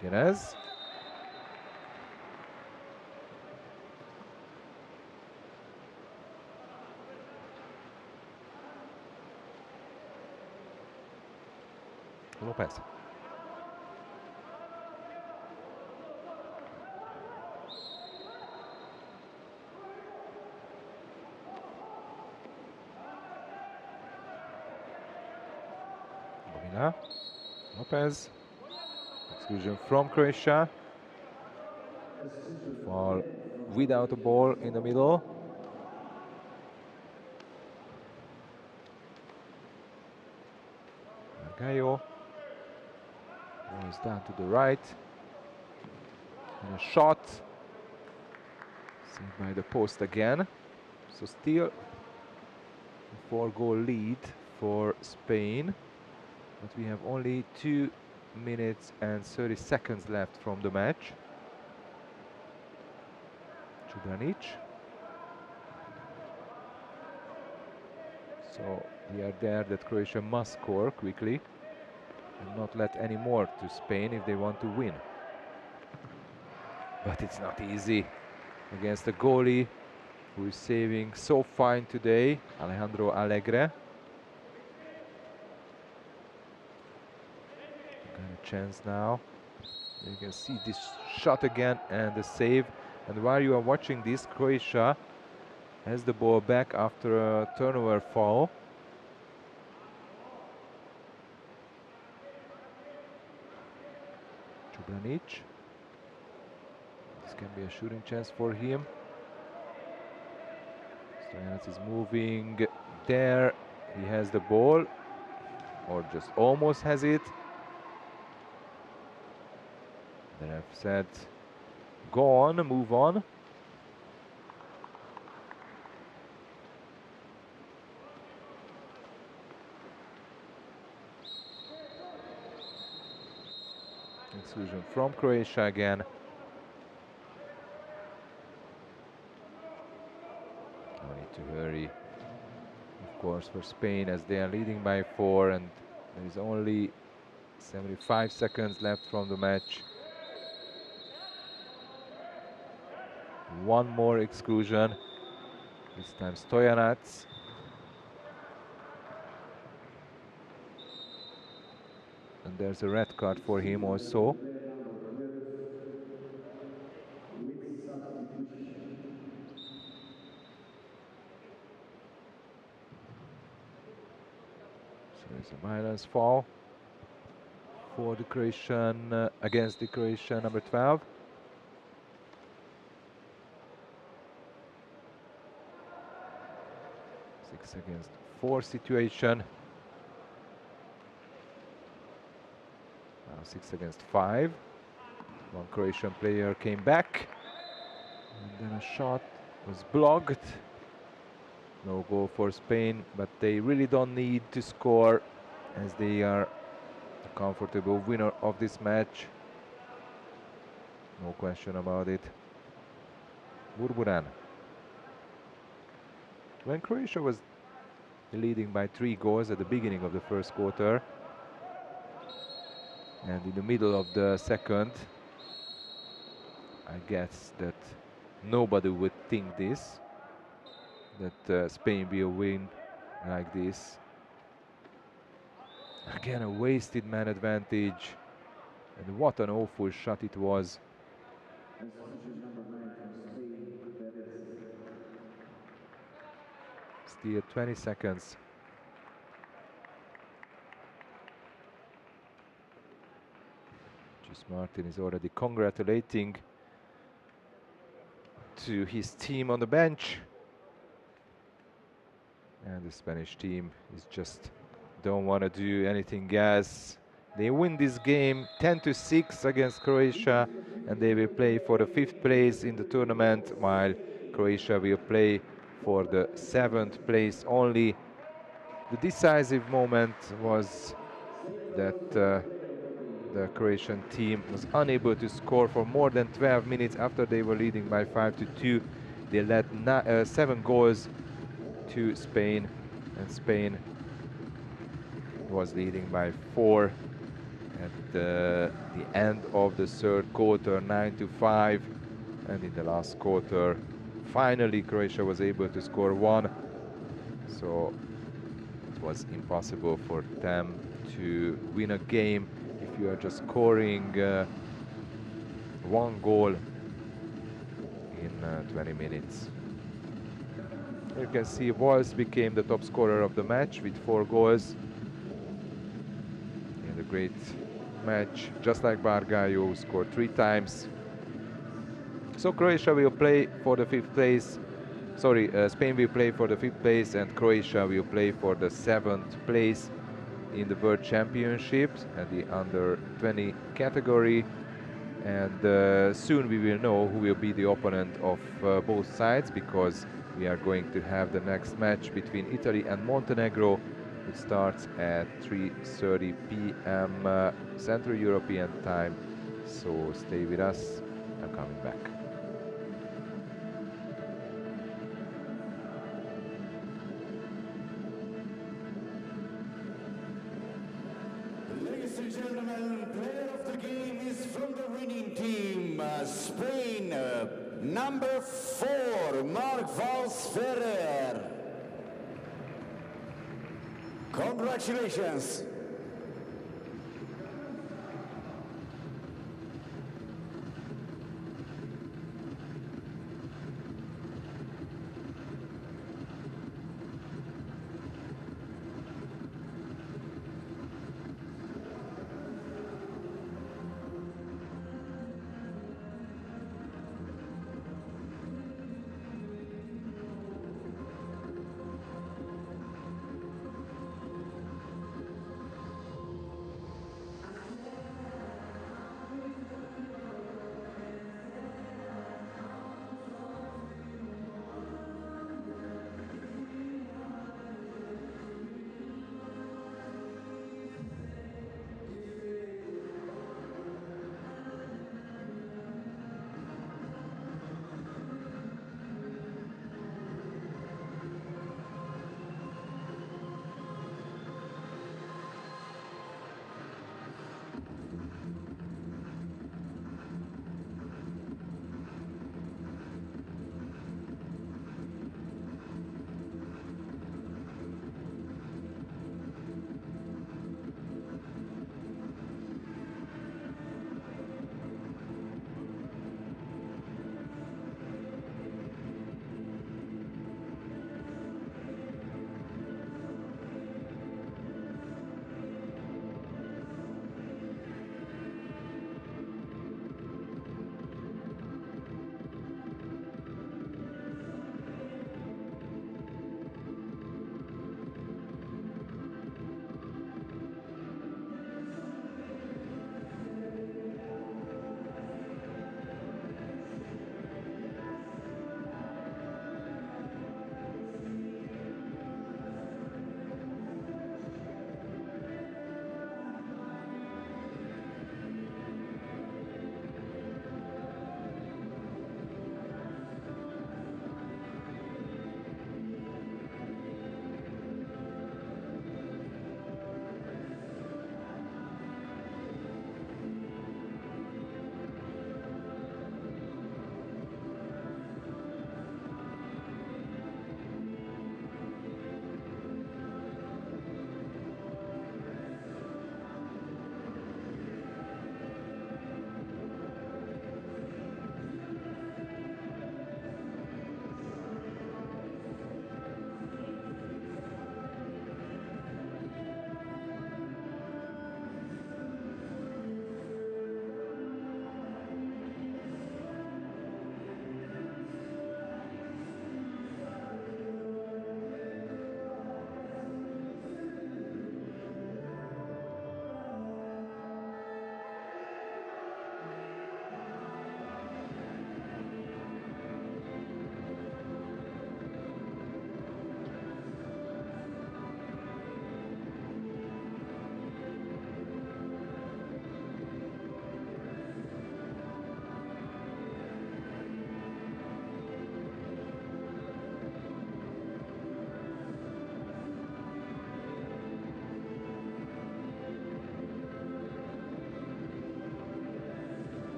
Gutierrez. Lopez. Now, Lopez. Exclusion from Croatia. Fall without a ball in the middle. Gaio was down to the right. And a shot. Saved by the post again. So still a 4-goal lead for Spain. But we have only 2 minutes and 30 seconds left from the match. Čubranić. So we are there that Croatia must score quickly and not let any more to Spain if they want to win. But it's not easy against a goalie who is saving so fine today, Alejandro Alegre. Got a chance now. You can see this shot again and the save. And while you are watching this, Croatia has the ball back after a turnover foul. Čubranić. This can be a shooting chance for him. Stojanac is moving there. He has the ball, or just almost has it. The ref said, go on, move on. Exclusion from Croatia again. No need to hurry, of course, for Spain, as they are leading by 4 and there is only 75 seconds left from the match. One more exclusion, this time Stojanac. And there's a red card for him also. So there's a minus foul for the Croatian, against the Croatian number 12. Against 4 situation. Now 6 against 5. One Croatian player came back. And then a shot was blocked. No goal for Spain, but they really don't need to score as they are the comfortable winner of this match. No question about it. Burburan. When Croatia was leading by 3 goals at the beginning of the first quarter, and in the middle of the second, I guess that nobody would think this, that Spain will win like this. Again, a wasted man advantage, and what an awful shot it was. Still 20 seconds. Martin is already congratulating to his team on the bench. And the Spanish team is just don't want to do anything else. They win this game 10-6 against Croatia, and they will play for the 5th place in the tournament, while Croatia will play for the 7th place only. The decisive moment was that the Croatian team was unable to score for more than 12 minutes after they were leading by 5-2. They led 7 goals to Spain, and Spain was leading by 4 at the end of the 3rd quarter, 9-5. And in the last quarter, finally Croatia was able to score 1. So it was impossible for them to win a game if you are just scoring 1 goal in 20 minutes. You can see Walsh became the top scorer of the match with 4 goals. great match, just like Bargaio, who scored 3 times. So Croatia will play for the 5th place. Sorry, Spain will play for the 5th place, and Croatia will play for the 7th place in the World Championships at the under 20 category. And soon we will know who will be the opponent of both sides, because we are going to have the next match between Italy and Montenegro. It starts at 3:30 p.m. Central European time. So stay with us. I'm coming back. Ladies and gentlemen, player of the game is from the winning team, Spain, number 4, Marc Valls-Ferrer. Congratulations.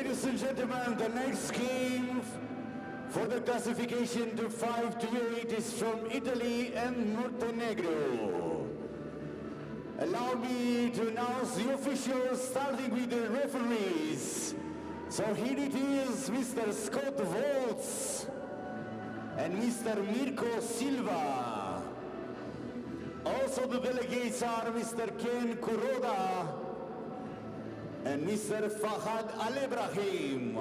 Ladies and gentlemen, the next game for the classification to 5 to 8 is from Italy and Montenegro. Allow me to announce the officials, starting with the referees. So here it is, Mr. Scott Volz and Mr. Mirko Silva. Also the delegates are Mr. Ken Kuroda and Mr. Fahad Al-Ibrahim.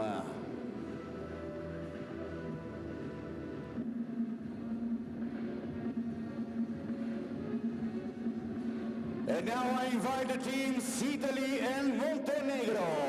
And now I invite the teams Italy and Montenegro.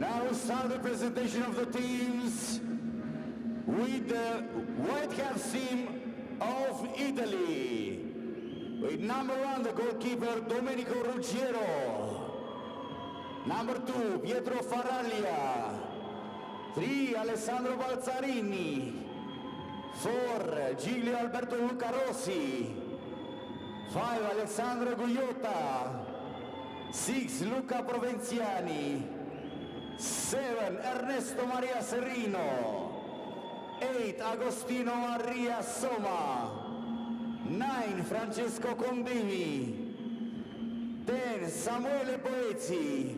Now we'll start the presentation of the teams with the white caps team of Italy. With number 1, the goalkeeper Domenico Ruggiero. Number 2, Pietro Faraglia. 3, Alessandro Balzarini. 4, Giglio Alberto Luca Rossi. 5, Alessandro Gugliotta. 6, Luca Provenziani. 7, Ernesto Maria Serrino. 8, Agostino Maria Soma. 9, Francesco Condimi. 10, Samuele Poezzi.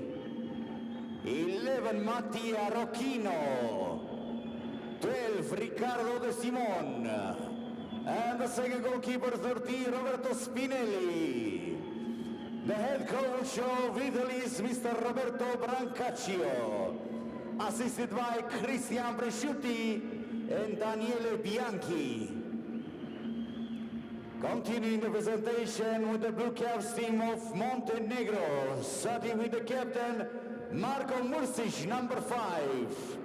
11, Mattia Rocchino. 12, Riccardo De Simon. And the second goalkeeper, 13, Roberto Spinelli. The head coach of Italy is Mr. Roberto Brancaccio, assisted by Christian Bresciuti and Daniele Bianchi. Continuing the presentation with the Blue Caps team of Montenegro, starting with the captain Marko Mursic, number 5.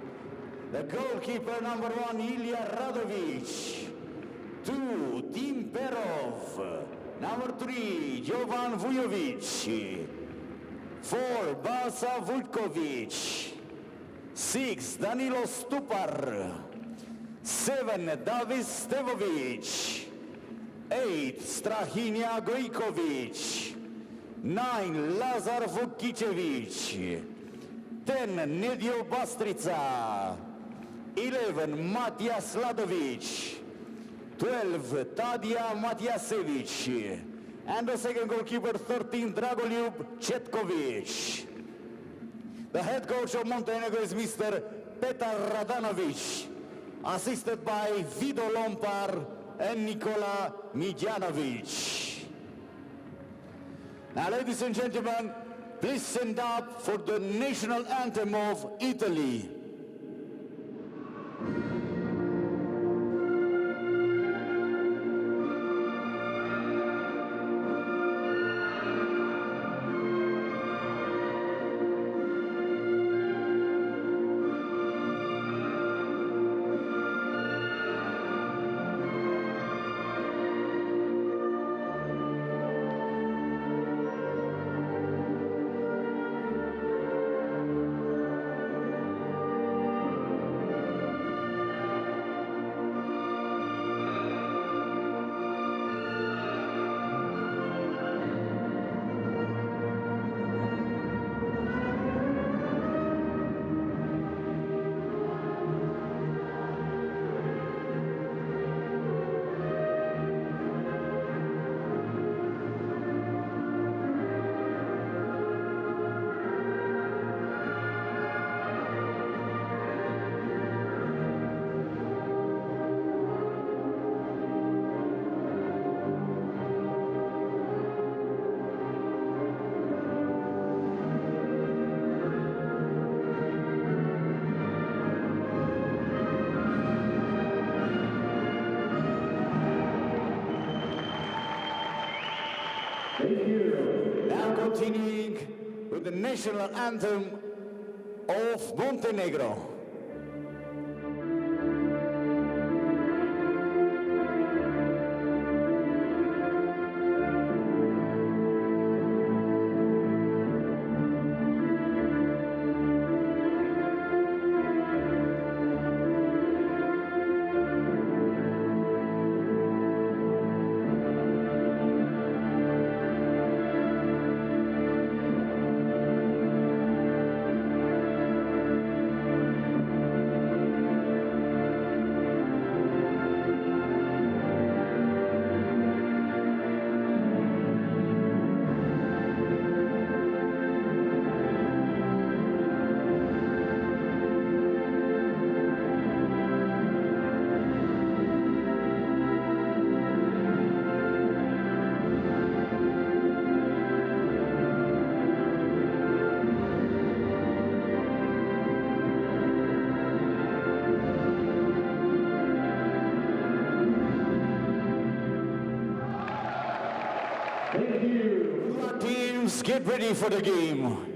The goalkeeper, number 1, Ilya Radovic. 2, Tim Perov. Number 3, Jovan Vujovic. 4, Balsa Vujkovic. 6, Danilo Stupar. 7, Davis Stevovic. 8, Strahinja Gojkovic. 9, Lazar Vukicevic. 10, Nedio Bastrica. 11, Matias Ladovic. 12, Tadia Matiasevic. And the second goalkeeper, 13, Dragoljub Chetkovic. The head coach of Montenegro is Mr. Petar Radanovic, assisted by Vido Lompar and Nikola Mijanovic. Now, ladies and gentlemen, please stand up for the national anthem of Italy. Now continuing with the national anthem of Montenegro. Teams, get ready for the game.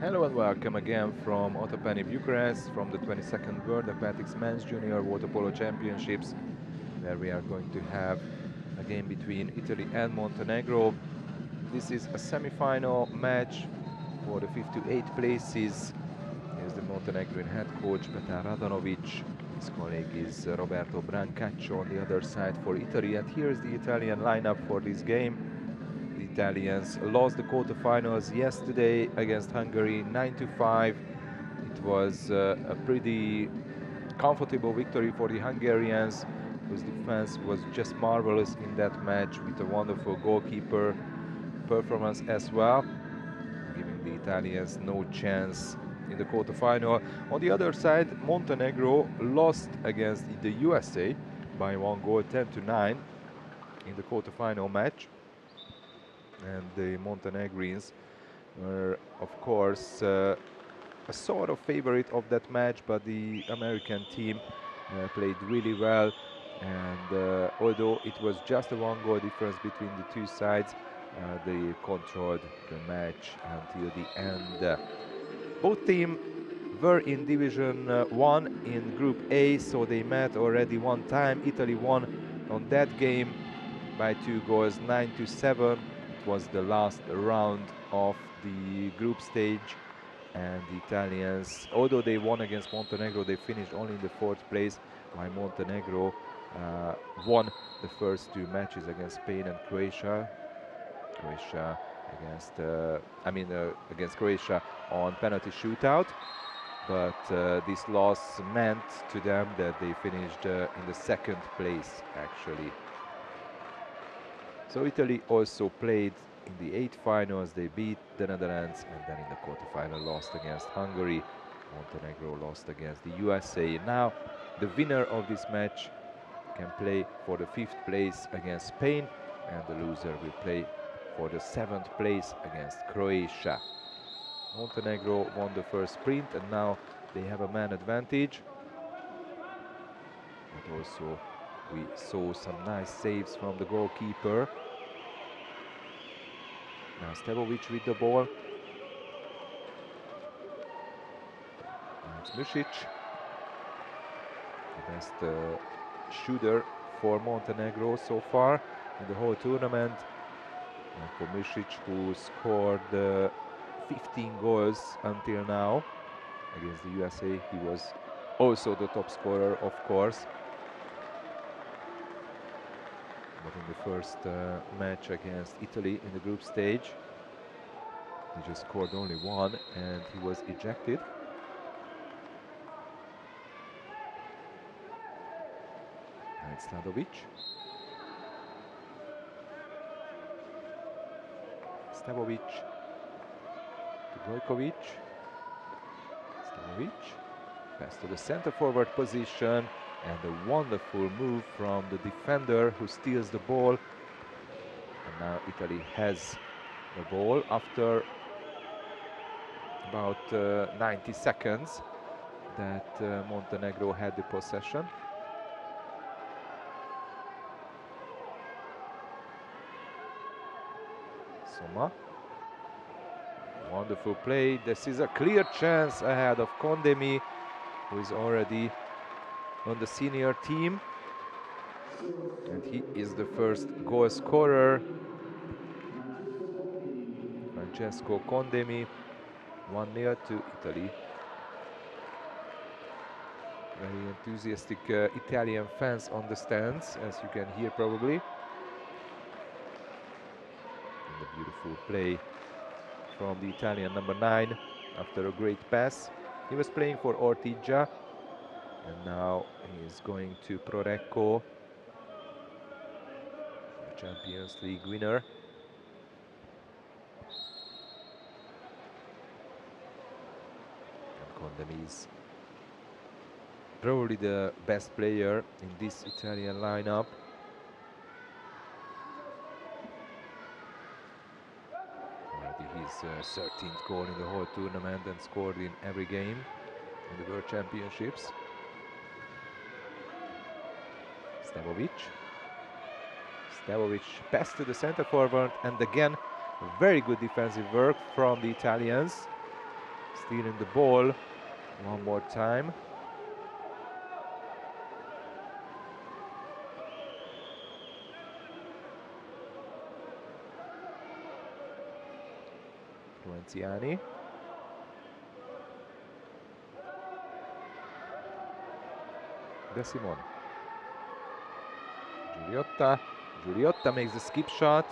Hello and welcome again from Otopeni, Bucharest, from the 22nd World Aquatics Men's Junior Water Polo Championships, where we are going to have a game between Italy and Montenegro. This is a semi-final match for the 5th to 8th places. Here's the Montenegrin head coach Petar Radanovic. His colleague is Roberto Brancaccio on the other side for Italy. And here's the Italian lineup for this game. The Italians lost the quarterfinals yesterday against Hungary 9-5. It was a pretty comfortable victory for the Hungarians, whose defense was just marvelous in that match, with a wonderful goalkeeper performance as well, giving the Italians no chance in the quarterfinal. On the other side, Montenegro lost against the USA by 1 goal, 10-9 in the quarterfinal match. And the Montenegrins were, of course, a sort of favorite of that match, but the American team played really well. And although it was just a 1 goal difference between the two sides, they controlled the match until the end. Both teams were in Division 1 in Group A, so they met already one time. Italy won on that game by 2 goals, 9-7. It was the last round of the group stage, and the Italians, although they won against Montenegro, they finished only in the 4th place, while Montenegro won the first 2 matches against Spain and Croatia. Croatia against, against Croatia on penalty shootout. But this loss meant to them that they finished in the 2nd place, actually. So Italy also played in the 8 finals. They beat the Netherlands, and then in the quarterfinal lost against Hungary. Montenegro lost against the USA. Now the winner of this match can play for the 5th place against Spain, and the loser will play for the 7th place against Croatia. Montenegro won the first sprint, and now they have a man advantage. But also we saw some nice saves from the goalkeeper. Now Stevovic with the ball. It's Music, the best shooter for Montenegro so far in the whole tournament. And for Music, who scored 15 goals until now against the USA, he was also the top scorer, of course. But in the first match against Italy in the group stage, he just scored only 1 and he was ejected. And it's Sladovic. Stevovic to Gojkovic. Stevovic. Pass to the center forward position, and a wonderful move from the defender who steals the ball. And now Italy has the ball after about 90 seconds that Montenegro had the possession. Soma. Wonderful play. This is a clear chance ahead of Kondemi, who is already on the senior team. And he is the first goal scorer. Francesco Kondemi, 1-0 to Italy. Very enthusiastic Italian fans on the stands, as you can hear probably. And a beautiful play from the Italian number 9 after a great pass. He was playing for Ortigia, and now he is going to Prorecco, the Champions League winner. And Kondemi is probably the best player in this Italian lineup. Already his 13th goal in the whole tournament, and scored in every game in the World Championships. Stevovic. Stevovic pass to the center forward, and again very good defensive work from the Italians, stealing the ball one more time. Fluenziani. De Simon. Giuliotta. Giuliotta makes the skip shot.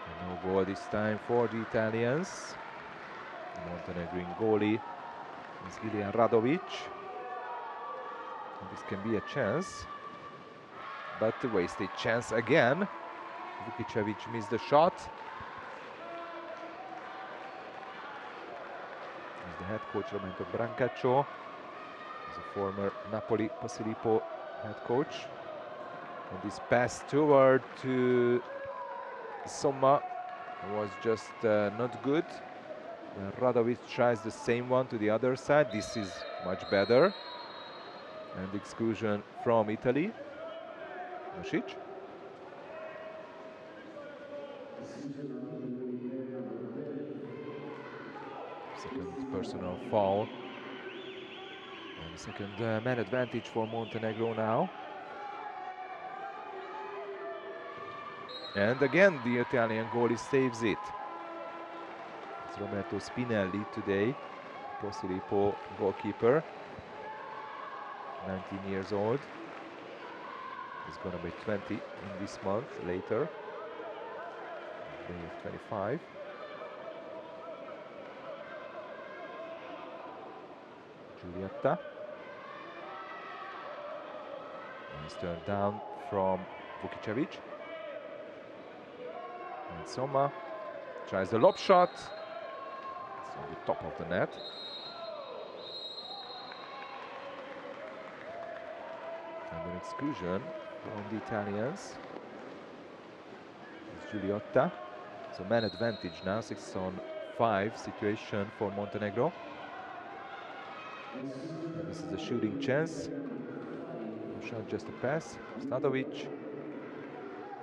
And no goal this time for the Italians. The Montenegrin goalie is Ilya Radovic. And this can be a chance, but a wasted chance again. Vukicevic missed the shot. He's the head coach Roberto Brancaccio. He's a former Napoli Posillipo head coach. And this pass toward to Somma was just not good. Radovic tries the same one to the other side. This is much better. And exclusion from Italy. Music. Second personal foul. And second man advantage for Montenegro now. And again, the Italian goalie saves it. It's Roberto Spinelli today, Posillipo goalkeeper, 19 years old. He's gonna be 20 in this month later, May of 25. Giulietta. He's turned down from Vukicevic. And Soma tries the lob shot. It's on the top of the net. And an exclusion from the Italians. It's Giuliotta. So man advantage now, 6-on-5 situation for Montenegro. And this is a shooting chance. No shot, just a pass. Sladovic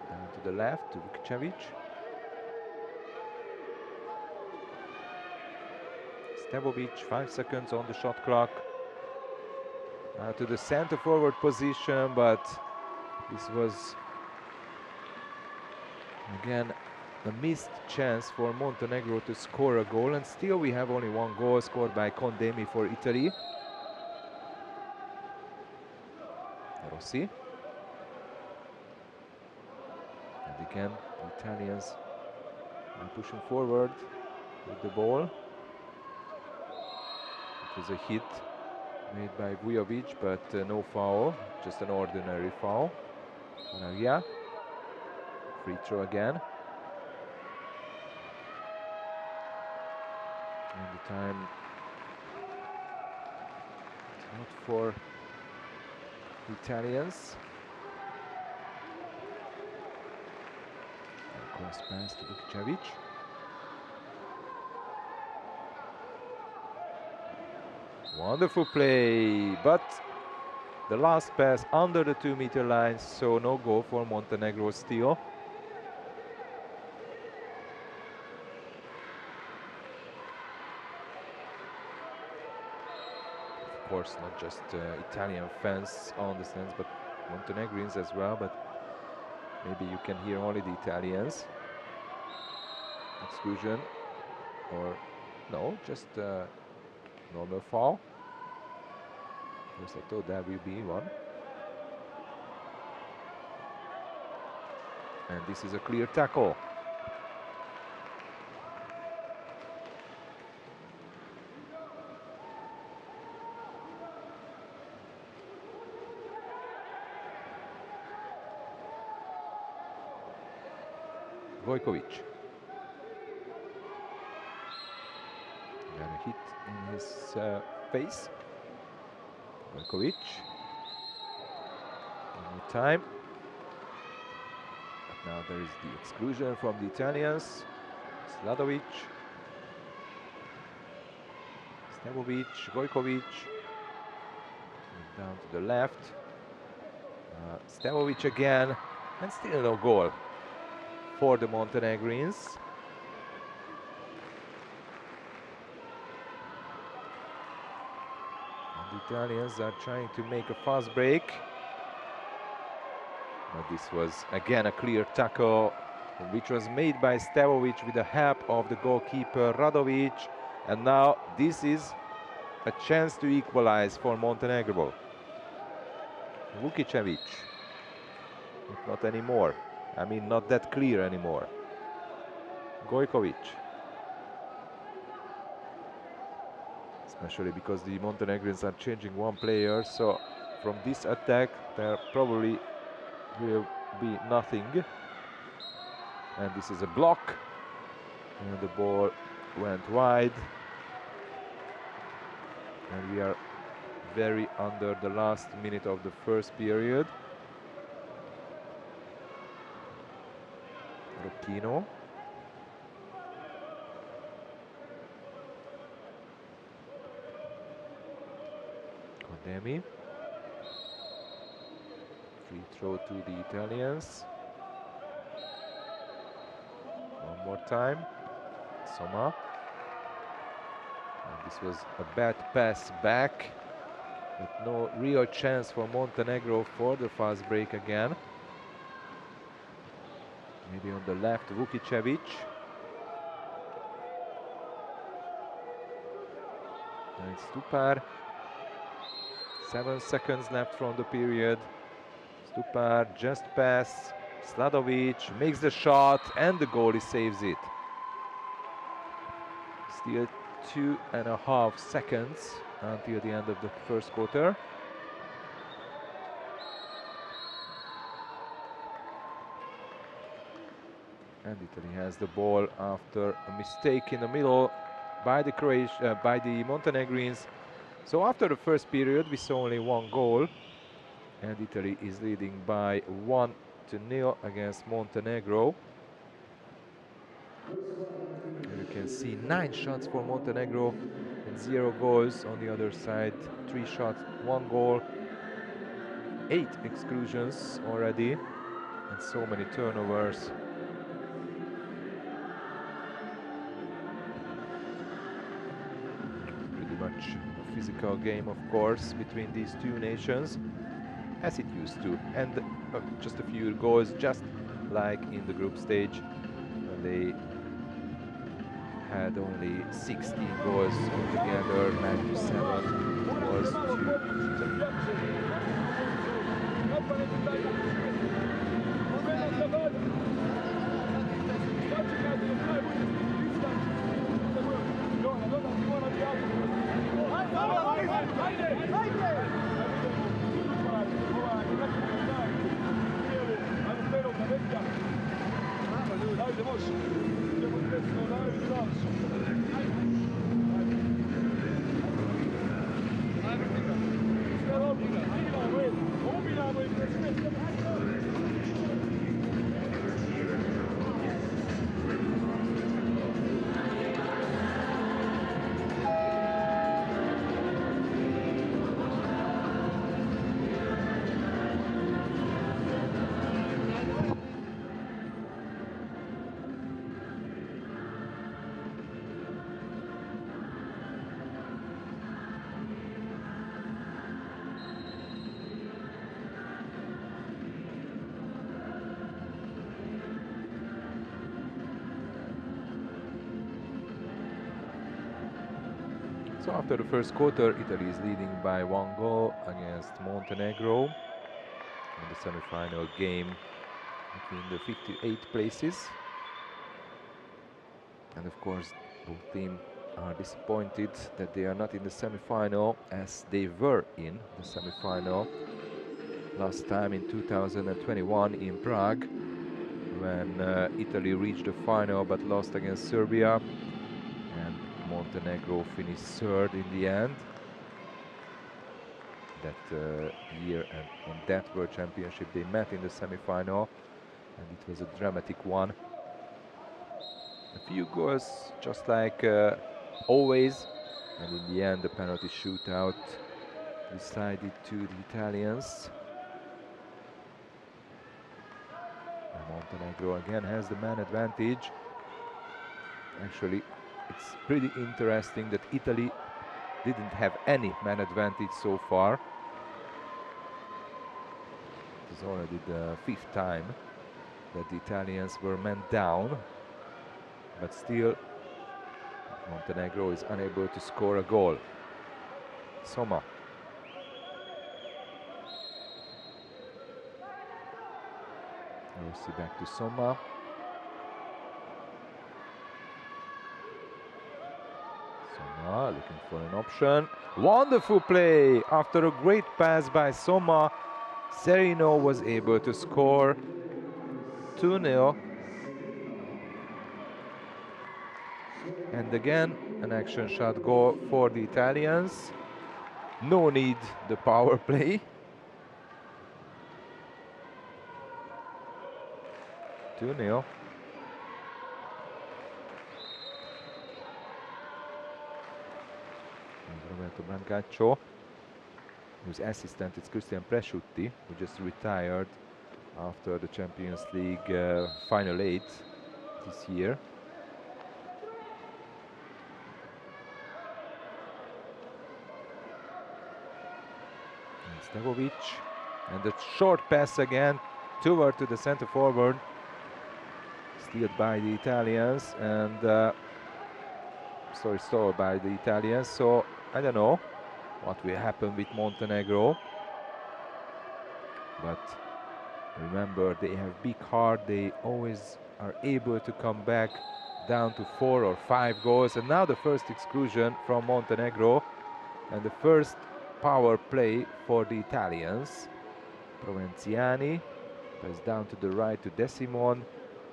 down to the left to Vukicevic. Stevovic, 5 seconds on the shot clock. To the center forward position, but this was again a missed chance for Montenegro to score a goal, and still we have only one goal scored by Condemi for Italy. Rossi. And again, the Italians are pushing forward with the ball. It was a hit made by Vujovic, but no foul, just an ordinary foul. Maria, free throw again. And the time is not for the Italians. And cross pass to Vukicevic. Wonderful play, but the last pass under the 2-meter line, so no goal for Montenegro still. Of course, not just Italian fans on the stands, but Montenegrins as well, but maybe you can hear only the Italians. Exclusion, or no, just normal foul. First I thought that will be one. And this is a clear tackle. Vojkovic. And a hit in his face. Vojkovic. One more time. But now there is the exclusion from the Italians. Sladovic. Stevovic, Vojkovic. Down to the left. Stevovic again. And still no goal for the Montenegrins. And the Italians are trying to make a fast break. But this was again a clear tackle, which was made by Stevovic with the help of the goalkeeper Radovic. And now this is a chance to equalize for Montenegro. Vukicevic. Not anymore. I mean, not that clear anymore. Gojkovic. Especially because the Montenegrins are changing one player, so from this attack there probably will be nothing. And this is a block. And the ball went wide. And we are very under the last minute of the first period. Rocchino. Condemi. Free throw to the Italians. One more time. Soma. And this was a bad pass back, but no real chance for Montenegro for the fast break again. Maybe on the left, Vukicevic. And it's Stupar. 7 seconds left from the period. Stupar just pass. Sladovic makes the shot and the goalie saves it. Still 2.5 seconds until the end of the first quarter. And Italy has the ball after a mistake in the middle by the Montenegrins. So after the first period we saw only one goal, and Italy is leading by 1-0 against Montenegro. And you can see 9 shots for Montenegro and 0 goals. On the other side, 3 shots, 1 goal, 8 exclusions already, and so many turnovers. Pretty much a physical game, of course, between these two nations, as it used to. And just a few goals, just like in the group stage, when they had only 16 goals altogether, 97 goals to So after the first quarter, Italy is leading by 1 goal against Montenegro in the semi-final game between the 58 places. And of course, both teams are disappointed that they are not in the semi-final, as they were in the semi-final last time in 2021 in Prague, when Italy reached the final but lost against Serbia, and Montenegro finished third in the end that year. And in that World Championship they met in the semi-final, and it was a dramatic one. A few goals, just like always, and in the end the penalty shootout decided to the Italians. And Montenegro again has the man advantage. Actually, it's pretty interesting that Italy didn't have any man advantage so far. It is already the 5th time that the Italians were man down, but still Montenegro is unable to score a goal. Soma. Rossi back to Soma. Soma looking for an option. Wonderful play! After a great pass by Soma, Serino was able to score 2-0. And again, an action shot goal for the Italians. No need the power play. 2-0. Roberto Brancaccio, whose assistant is Christian Presciutti, who just retired after the Champions League Final 8 this year. Stevovic, and the short pass again toward to the center forward, steered by the Italians, and stalled by the Italians. So I don't know what will happen with Montenegro, but remember, they have big heart. They always are able to come back down to 4 or 5 goals. And now the first exclusion from Montenegro, and the first power play for the Italians. Provenciani pass down to the right to Desimon,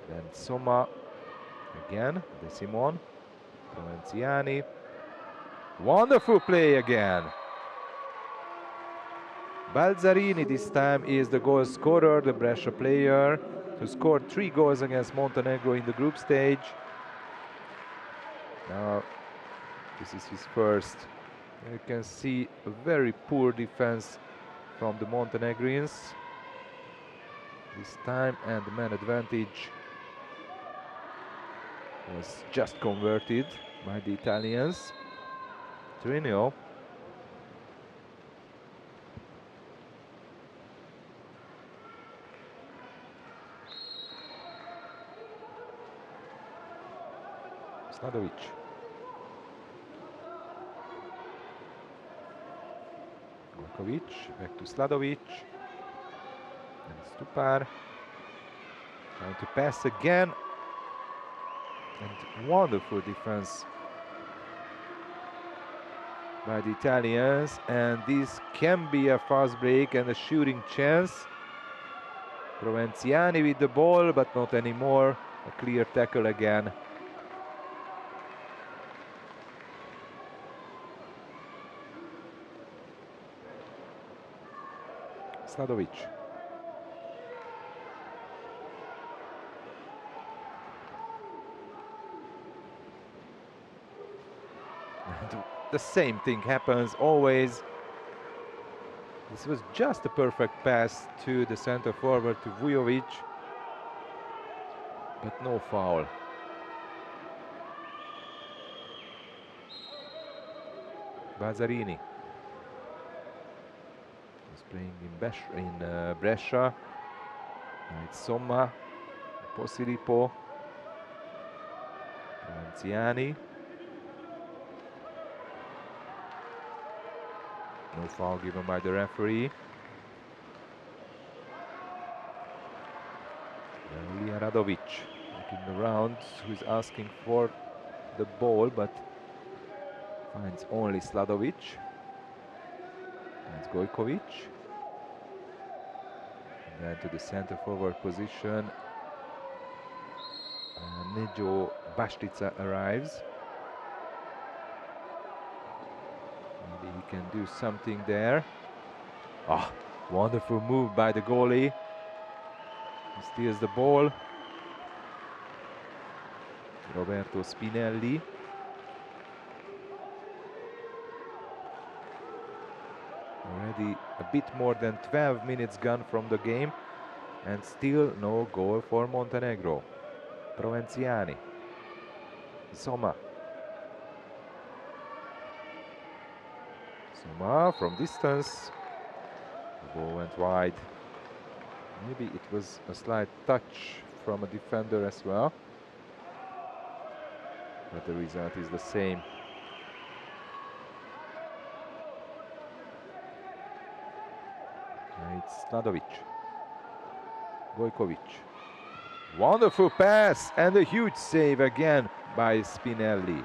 then Soma again, Desimon, Provenciani. Wonderful play again. Balzarini this time is the goal scorer, the Brescia player, who scored 3 goals against Montenegro in the group stage. Now this is his first. You can see a very poor defense from the Montenegrins this time, and the man advantage was just converted by the Italians. 3-0. Sladovic. Markovic, back to Sladovic. And Stupar. Trying to pass again. And wonderful defense by the Italians. And this can be a fast break and a shooting chance. Provenciani with the ball, but not anymore. A clear tackle again. Sladovic. And the same thing happens always. This was just a perfect pass to the center forward, to Vujovic, but no foul. Bazzarini is playing in Brescia. Now it's Somma, Posilipo, Provenciani. No foul given by the referee. Ilya Radovic looking around, who's asking for the ball, but finds only Sladovic. That's Gojkovic. And then to the center forward position, Neđo Baštica arrives. Maybe he can do something there. Ah, wonderful move by the goalie. He steals the ball. Roberto Spinelli. Already a bit more than 12 minutes gone from the game, and still no goal for Montenegro. Provenciani. Soma. Soma from distance. The ball went wide. Maybe it was a slight touch from a defender as well, but the result is the same. It's Sladovic. Gojkovic. Wonderful pass and a huge save again by Spinelli.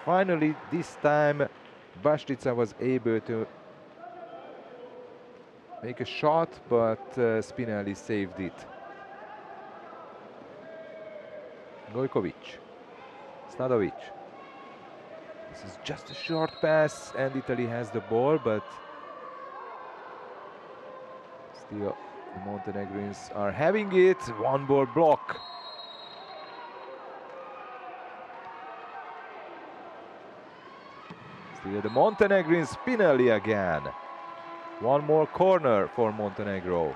Finally, this time Baštica was able to make a shot, but Spinelli saved it. Gojkovic. Sladovic. This is just a short pass and Italy has the ball, but still the Montenegrins are having it. One ball block. Still the Montenegrins, Spinelli again. One more corner for Montenegro.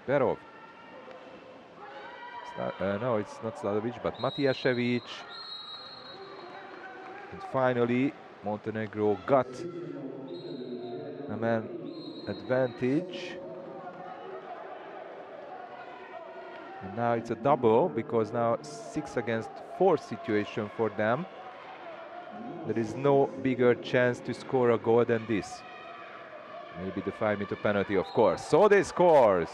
Perov. no, it's not Sladovic, but Matijasevic. And finally, Montenegro got a man advantage. And now it's a double, because now 6 against 4 situation for them. There is no bigger chance to score a goal than this. Maybe the 5-meter penalty, of course. So they scores.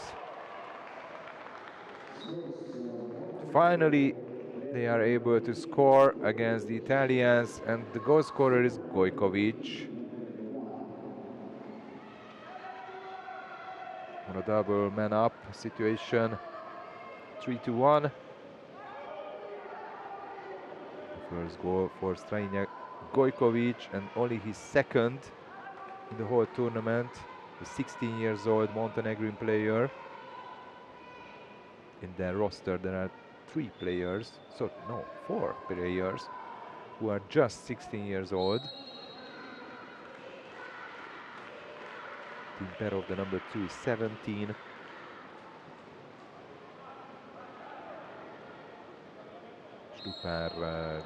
Finally, they are able to score against the Italians, and the goal scorer is Gojkovic. On a double man up situation, 3-1. First goal for Strajnja Gojkovic, and only his second in the whole tournament. The 16 years old Montenegrin player. In their roster there are 4 players who are just 16 years old. Team Perov, the number 2, is 17. Stupar,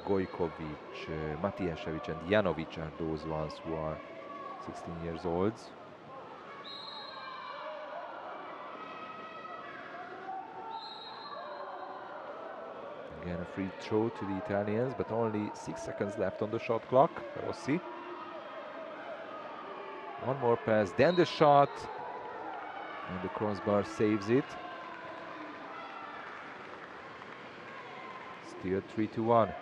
Gojkovic, Matijasevic and Janovic are those ones who are 16 years old. Again, a free throw to the Italians, but only 6 seconds left on the shot clock. Rossi. One more pass, then the shot, and the crossbar saves it. Still 3-1.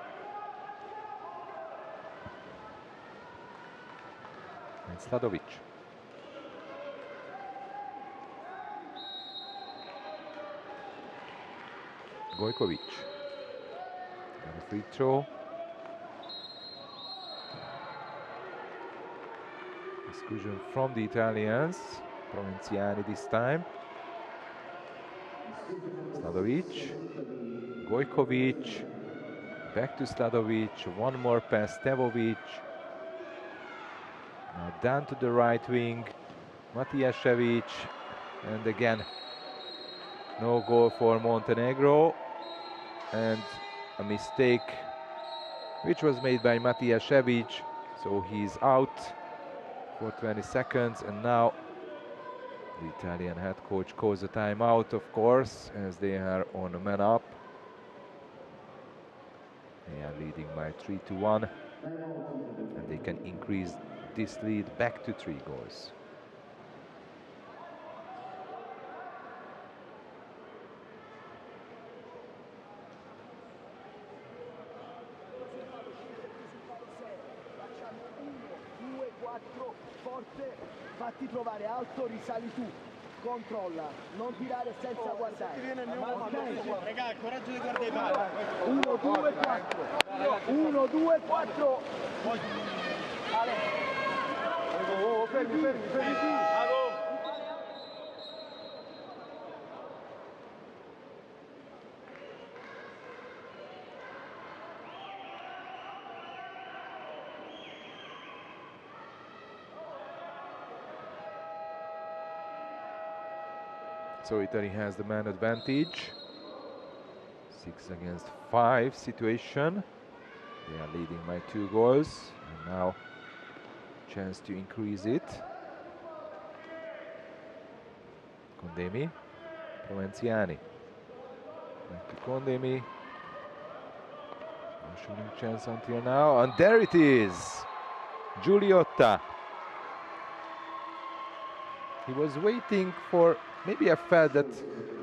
And Sladovic. Gojkovic. And a free throw. Exclusion from the Italians. Provinciani this time. Sladovic. Gojkovic. Back to Sladovic. One more pass. Stevovic. Now down to the right wing. Matijasevic. And again, no goal for Montenegro. And a mistake which was made by Matijasevic. So he's out for 20 seconds. And now the Italian head coach calls a timeout, of course, as they are on a man up. They are leading by 3-1, and they can increase this lead back to 3 goals. Fatti provare alto, risali tu, controlla, non tirare senza guardare. Raga, il coraggio di guardare i pali. 1, 2, 4. 1, 2, 4. Fermi. So Italy has the man advantage. 6 against 5 situation. They are leading by 2 goals. And now chance to increase it. Condemi. Provinciani. Back to Condemi. No shooting chance until now. And there it is. Giuliotta. He was waiting for, maybe I felt that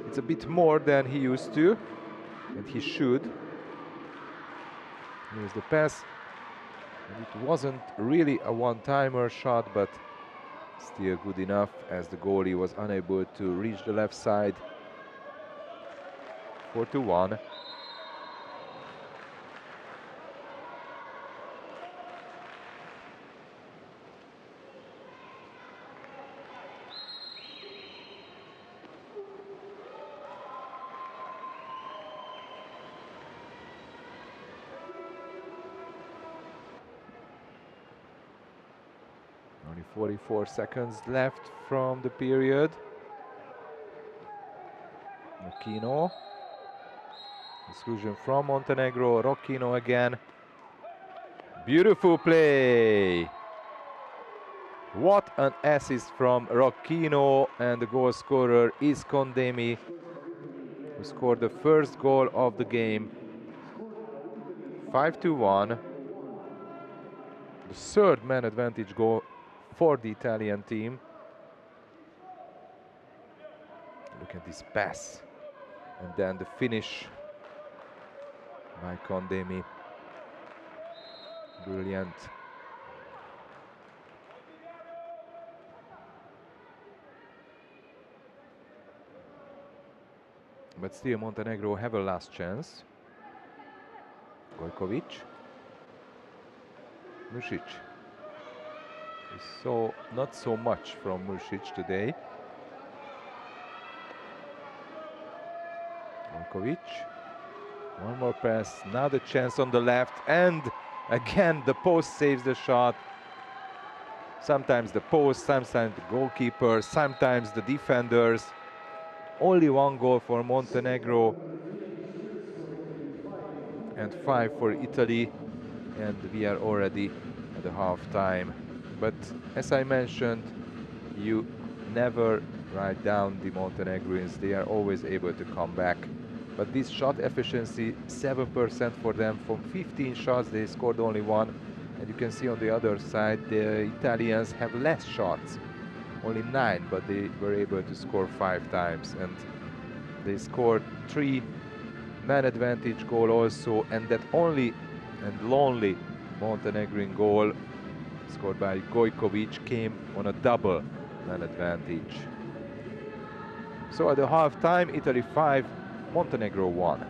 it's a bit more than he used to, and he should. Here's the pass. And it wasn't really a one-timer shot, but still good enough, as the goalie was unable to reach the left side. 4-1. Only 44 seconds left from the period. Aquino. Exclusion from Montenegro, Rocchino again. Beautiful play! What an assist from Rocchino, and the goal scorer is Condemi, who scored the first goal of the game. 5-1. The third man advantage goal for the Italian team. Look at this pass, and then the finish by Condemi. Brilliant. But still Montenegro have a last chance. Gojkovic. Mursic. So not so much from Mursic today. Gojkovic. One more pass. Now the chance on the left, and again the post saves the shot. Sometimes the post, sometimes the goalkeeper, sometimes the defenders. Only one goal for Montenegro and 5 for Italy, and we are already at the half time. But as I mentioned, you never write down the Montenegrins. They are always able to come back. But this shot efficiency, 7% for them. From 15 shots they scored only 1, and you can see on the other side the Italians have less shots, only 9, but they were able to score 5 times, and they scored 3 man advantage goal also, and that only and lonely Montenegrin goal scored by Gojkovic came on a double man advantage. So at the half time, Italy 5, Montenegro 1.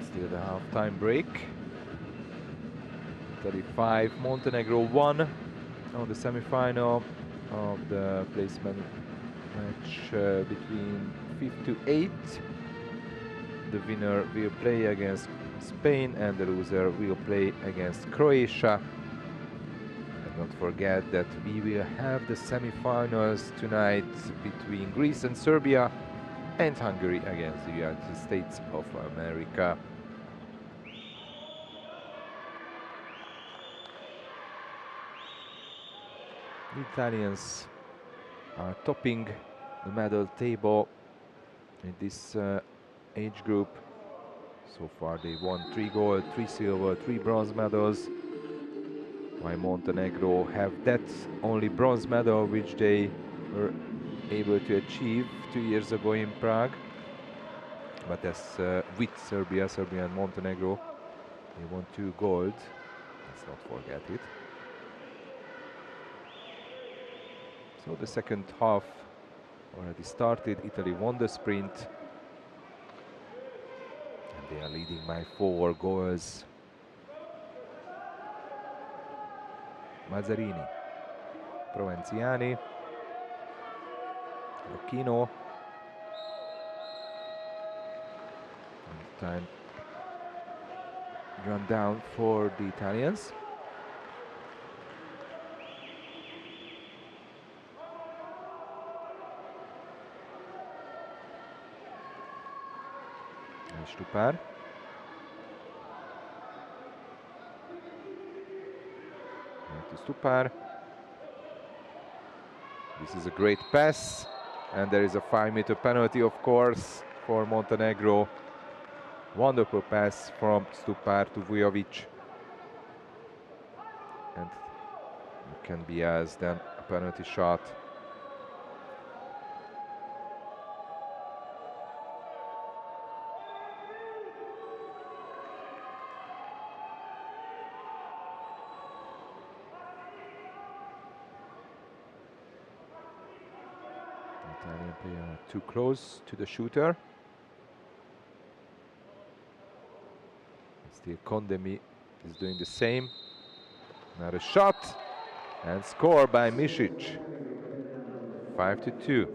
Still the half-time break. Italy 5, Montenegro 1 on the semi-final of the placement match between 5th to 8th. The winner will play against Spain, and the loser will play against Croatia. And don't forget that we will have the semi-finals tonight between Greece and Serbia, and Hungary against the United States of America. The Italians are topping the medal table in this age group. So far they won 3 gold, 3 silver, 3 bronze medals, while Montenegro have that only bronze medal which they were able to achieve 2 years ago in Prague. But as with Serbia and Montenegro, they won 2 gold. Let's not forget it. So the second half already started. Italy won the sprint, and They are leading by 4 goals. Mazzarini, Provenziani, Lucchino. Time run down for the Italians. And Stupar. To Stupar. This is a great pass, and there is a 5-meter penalty, of course, for Montenegro. Wonderful pass from Stupar to Vujovic, and it can be as then a penalty shot. Italian player too close to the shooter. Still Kondemi is doing the same. Another shot and score by Misic. 5-2.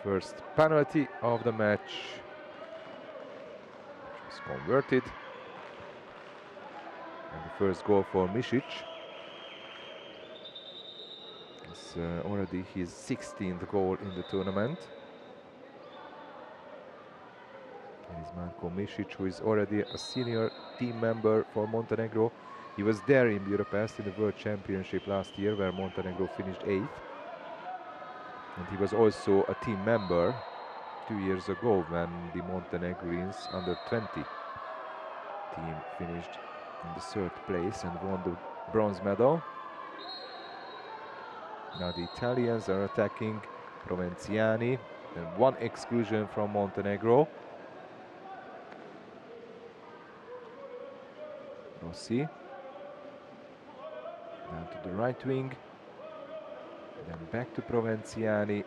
First penalty of the match, which was converted. And the first goal for Misic. It's already his 16th goal in the tournament. And it's Marko Misic, who is already a senior team member for Montenegro. He was there in Budapest in the World Championship last year, where Montenegro finished 8th. And he was also a team member 2 years ago when the Montenegrins under-20 team finished in the 3rd place and won the bronze medal. Now the Italians are attacking. Provenziani, and 1 exclusion from Montenegro. Rossi, down to the right wing, then back to Provenziani,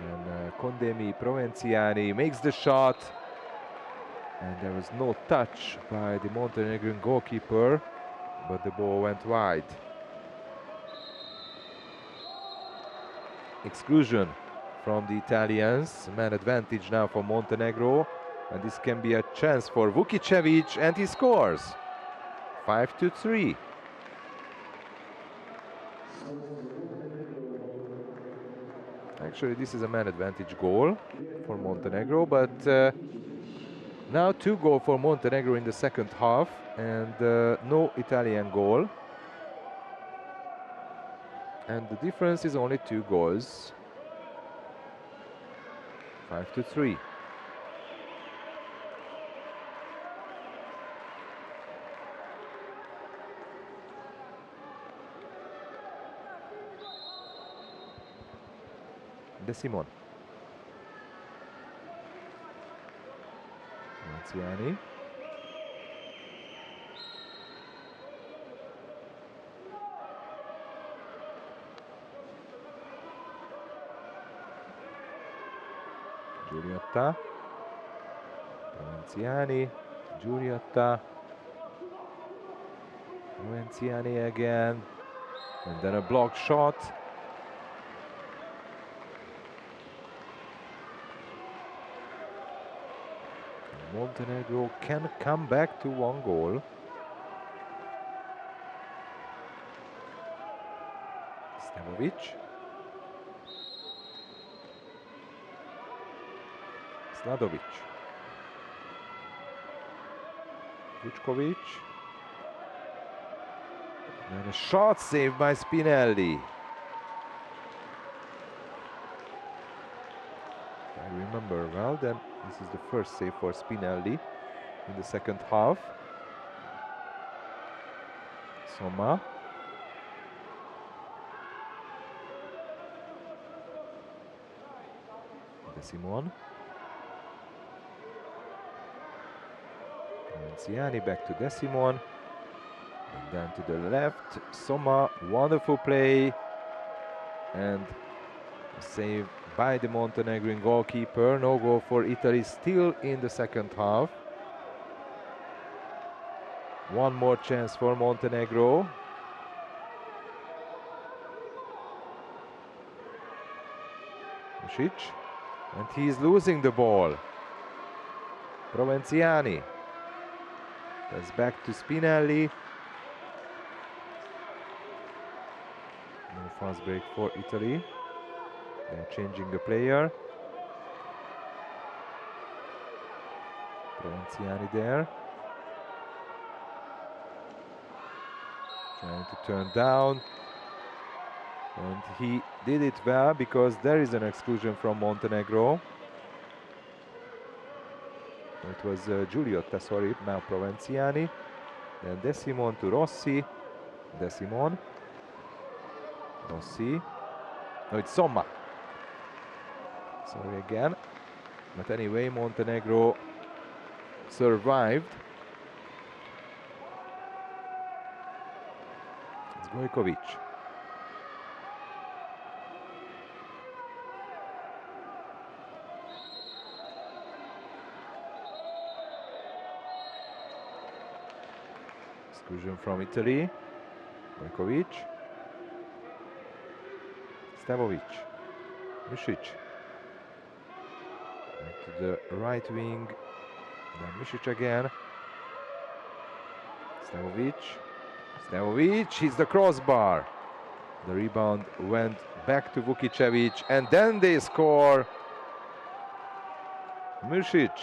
then Kondemi. Provenziani makes the shot, and there was no touch by the Montenegrin goalkeeper, but the ball went wide. Exclusion from the Italians, man advantage now for Montenegro, and this can be a chance for Vukicevic, and he scores. 5-3. Actually, this is a man advantage goal for Montenegro, but now 2 goals for Montenegro in the 2nd half, and no Italian goal. And the difference is only 2 goals. 5-3. De Simon. Marziani. Giuriotta. Provenziani. Giuriotta. Provenziani again. And then a block shot. Montenegro can come back to 1 goal. Stevovic. Sladovic. Vučkovic. And a shot saved by Spinelli. I remember well, then this is the first save for Spinelli in the 2nd half. Somma. De Simon. Provenziani back to De Simon. And then to the left, Somma. Wonderful play. And a save by the Montenegrin goalkeeper. No goal for Italy still in the second half. One more chance for Montenegro. Misic, and he's losing the ball. Provenciani. That's back to Spinelli. No fast break for Italy. They're changing the player. Provenciani there. Trying to turn down. And he did it well because there is an exclusion from Montenegro. It was Giuliotta, sorry, now Provenciani. Then Desimon to Rossi. Desimon. Rossi. No, it's Somma. Sorry again. But anyway, Montenegro survived. It's Gojkovic. Exclusion from Italy. Gojkovic. Stevovic. Misic. Back to the right wing. Then Misic again. Stevovic. Stevovic hits the crossbar. The rebound went back to Vukicevic, and then they score. Misic.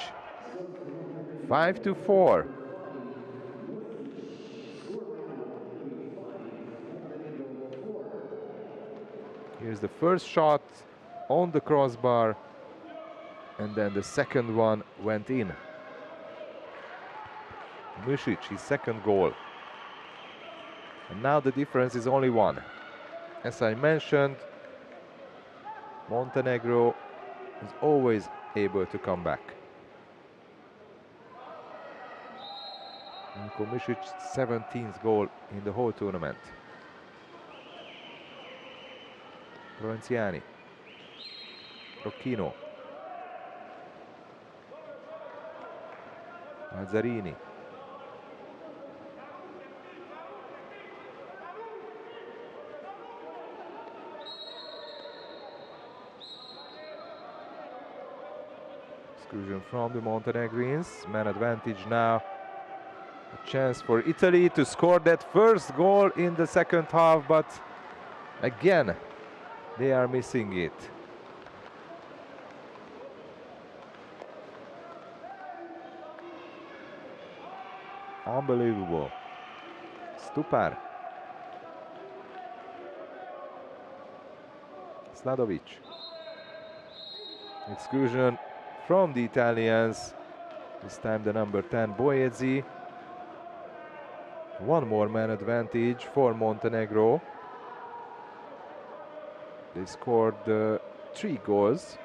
5-4. Here's the first shot on the crossbar, and then the second one went in. Misic, his second goal. And now the difference is only one. As I mentioned, Montenegro is always able to come back. Misic's 17th goal in the whole tournament. Provenciani. Rocchino. Mazzarini. Exclusion from the Montenegrins. Man advantage now. A chance for Italy to score that first goal in the second half, but again, they are missing it. Unbelievable. Stupar. Sladovic. Exclusion from the Italians. This time the number 10, Boezi. One more man advantage for Montenegro. They scored 3 goals.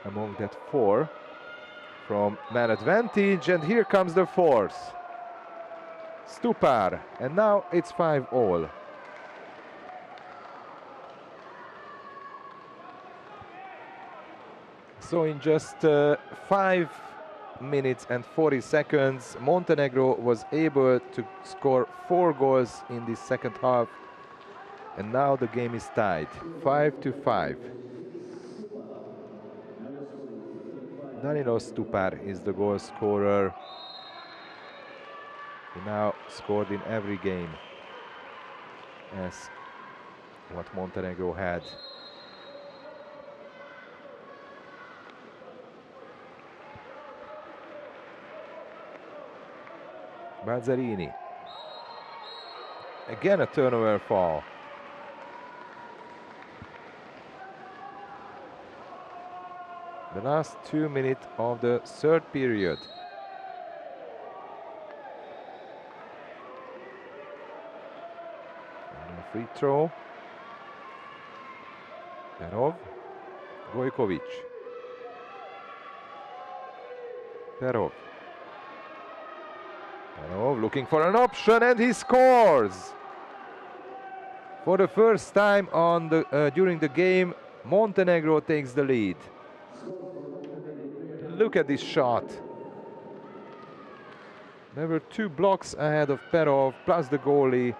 Among that 4 from man advantage, and here comes the fourth. Stupar, and now it's 5-all. So in just 5 minutes and 40 seconds, Montenegro was able to score 4 goals in the second half, and now the game is tied, 5-5. Danilo Stupar is the goal scorer. He now scored in every game as what Montenegro had. Mazzarini. Again a turnover foul. The last 2 minutes of the third period. And a free throw. Perov. Gojkovic. Perov. Perov looking for an option, and he scores! For the first time on the during the game, Montenegro takes the lead. Look at this shot. There were 2 blocks ahead of Perov, plus the goalie,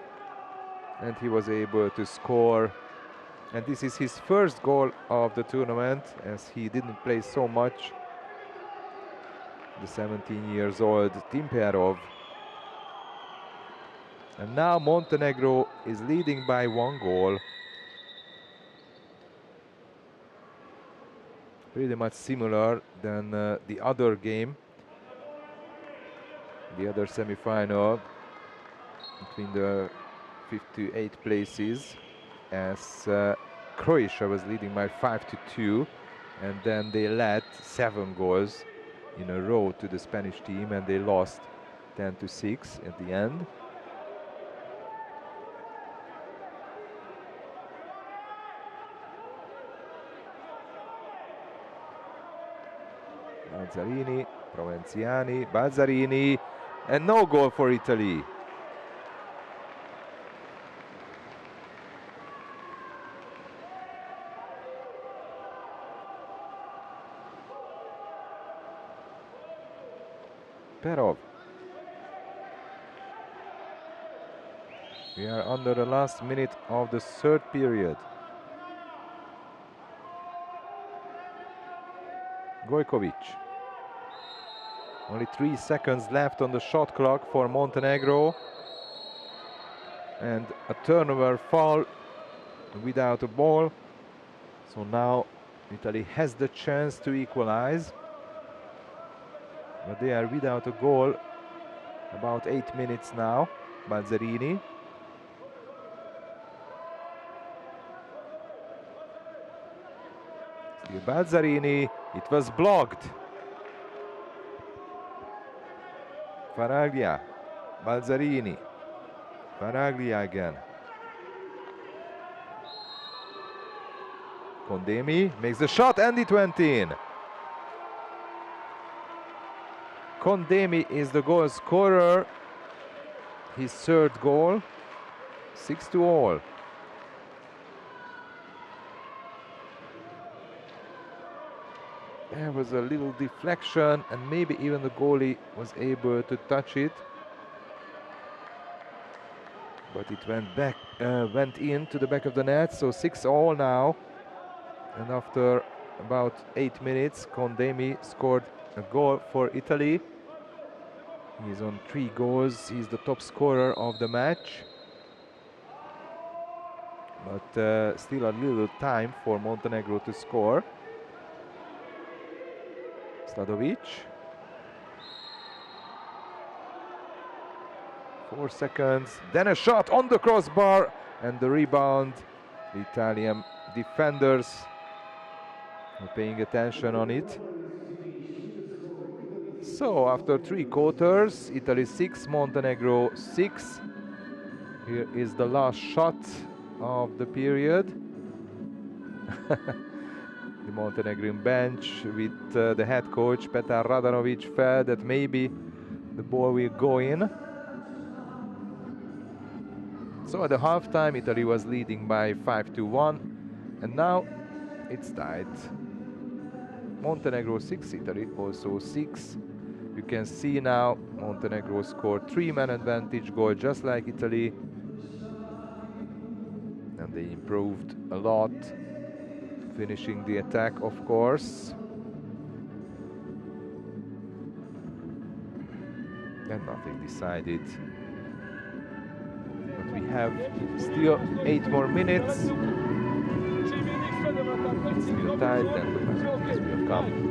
and he was able to score. And this is his first goal of the tournament, as he didn't play so much. The 17-year-old Tim Perov. And now Montenegro is leading by 1 goal. Pretty much similar than the other game, the other semi-final between the 58 places, as Croatia was leading by 5-2, and then they led 7 goals in a row to the Spanish team, and they lost 10-6 at the end. Balzarini, Provenziani, Balzarini, and no goal for Italy. Perov. We are under the last minute of the 3rd period. Gojkovic. Only 3 seconds left on the shot clock for Montenegro. And a turnover foul without a ball. So now Italy has the chance to equalize. But they are without a goal. About 8 minutes now. Balzarini. Still Balzarini. It was blocked. Faraglia, Balzarini, Faraglia again. Condemi makes the shot and it went in. Condemi is the goal scorer. His 3rd goal, 6-all. There was a little deflection, and maybe even the goalie was able to touch it, but it went into the back of the net. So 6-all now, and after about 8 minutes, Condemi scored a goal for Italy. He's on 3 goals. He's the top scorer of the match, but still a little time for Montenegro to score. Sladovic. 4 seconds, then a shot on the crossbar, and the rebound. The Italian defenders are paying attention on it. So after 3 quarters, Italy 6, Montenegro 6. Here is the last shot of the period. The Montenegrin bench with the head coach Petar Radanovic felt that maybe the ball will go in. So at the halftime, Italy was leading by 5-1, and now it's tied. Montenegro 6, Italy also 6. You can see now Montenegro scored 3-man advantage goal, just like Italy, and they improved a lot, finishing the attack, of course. And nothing decided. But we have still 8 more minutes. It's still tied, and the penalties will come.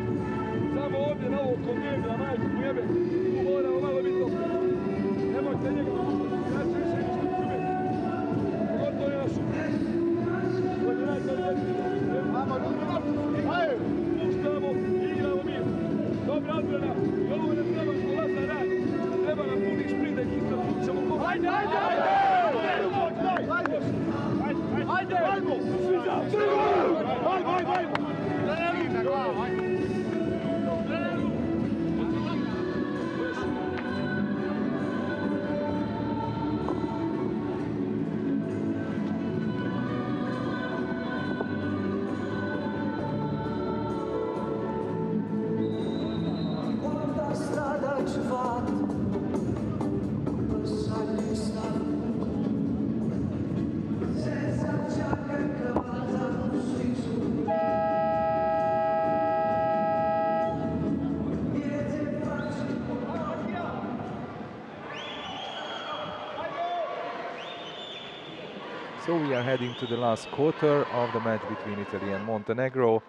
So we are heading to the last quarter of the match between Italy and Montenegro.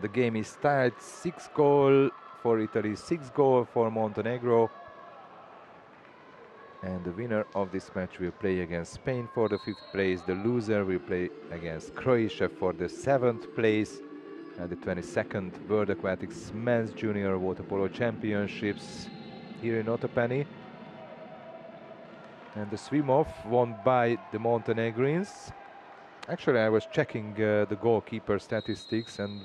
The game is tied 6-goal for Italy, 6-goal for Montenegro. And the winner of this match will play against Spain for the 5th place. The loser will play against Croatia for the 7th place at the 22nd World Aquatics Men's Junior Water Polo Championships here in Otopeni. And the swim-off won by the Montenegrins. Actually, I was checking the goalkeeper statistics and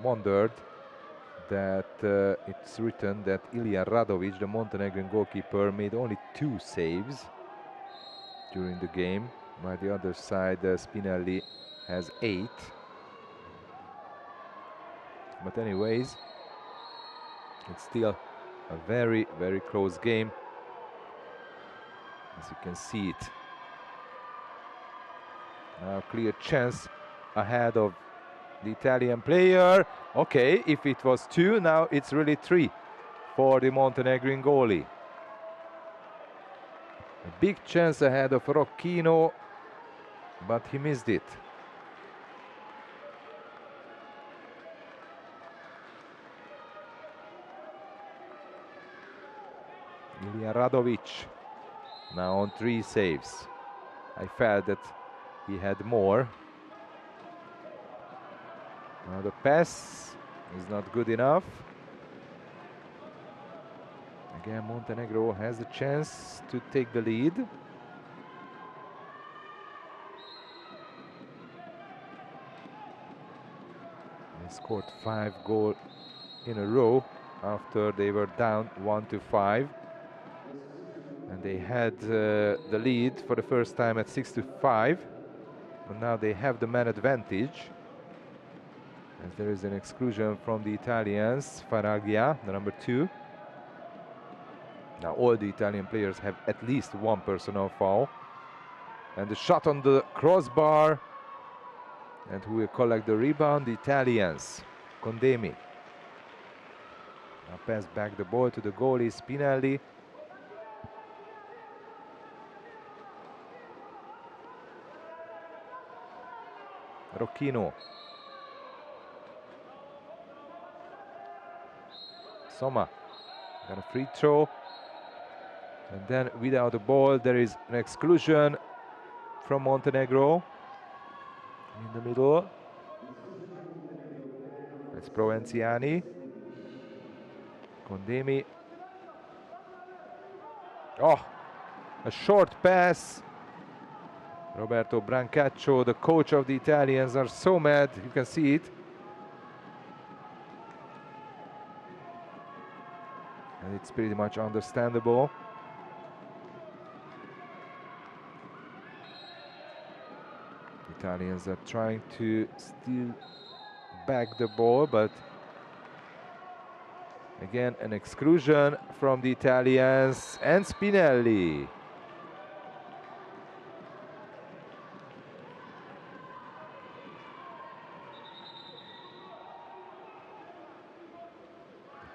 wondered that it's written that Ilija Radovic, the Montenegrin goalkeeper, made only 2 saves during the game. By the other side, Spinelli has 8. But anyways, it's still a very, very close game, as you can see it. Now clear chance ahead of the Italian player. Okay, if it was 2, now it's really 3 for the Montenegrin goalie. A big chance ahead of Rocchino, but he missed it. Ilija Radovic now on 3 saves. I felt that he had more. Now the pass is not good enough. Again, Montenegro has a chance to take the lead. They scored 5 goals in a row after they were down 1-5. And they had the lead for the first time at 6-5. And now they have the man advantage, as there is an exclusion from the Italians. Faraglia, the number 2. Now all the Italian players have at least 1 personal foul. And the shot on the crossbar. And who will collect the rebound? The Italians. Condemi. Now pass back the ball to the goalie, Spinelli. Rocchino. Soma got a free throw. And then without the ball, there is an exclusion from Montenegro. In the middle. That's Provenciani. Condemi. Oh, a short pass. Roberto Brancaccio, the coach of the Italians, are so mad. You can see it. And it's pretty much understandable. The Italians are trying to steal back the ball, but again, an exclusion from the Italians and Spinelli.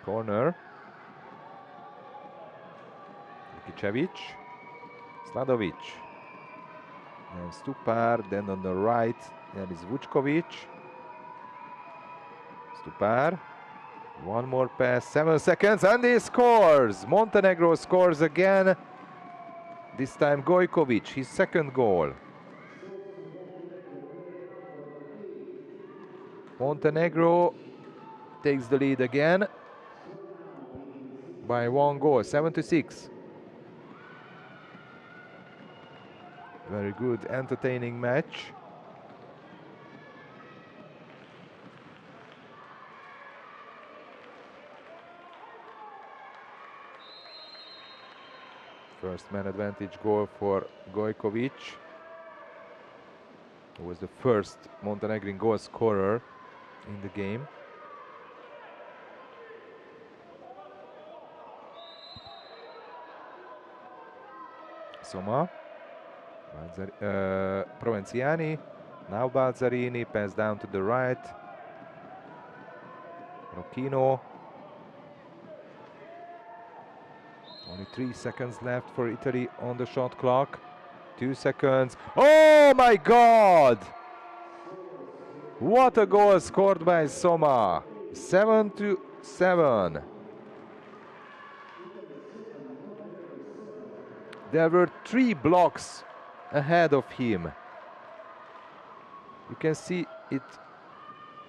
Corner. Lukicevic. Sladovic. And Stupar. Then on the right, there is Vučković. Stupar. One more pass, 7 seconds, and he scores! Montenegro scores again. This time Gojković, his 2nd goal. Montenegro takes the lead again by 1 goal, 7-6. Very good, entertaining match. First man advantage goal for Gojković, who was the first Montenegrin goal scorer in the game. Soma. Provenciani. Now Balzarini. Pass down to the right. Rocchino. Only 3 seconds left for Italy on the shot clock. 2 seconds. Oh my God! What a goal scored by Soma. 7-7. There were 3 blocks ahead of him. You can see it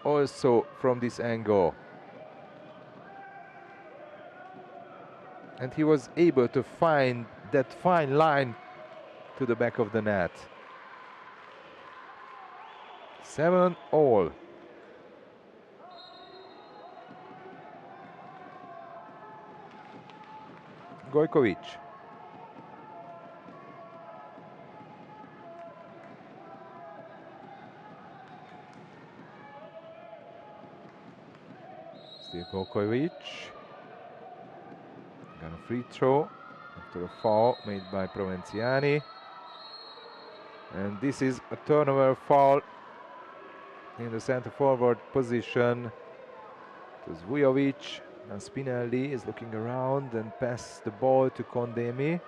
also from this angle. And he was able to find that fine line to the back of the net. 7-all. Gojkovic. Still Gojkovic. Got a free throw after a foul made by Provenciani. And this is a turnover foul in the center forward position. It was Vujovic. And Spinelli is looking around and passes the ball to Condemi.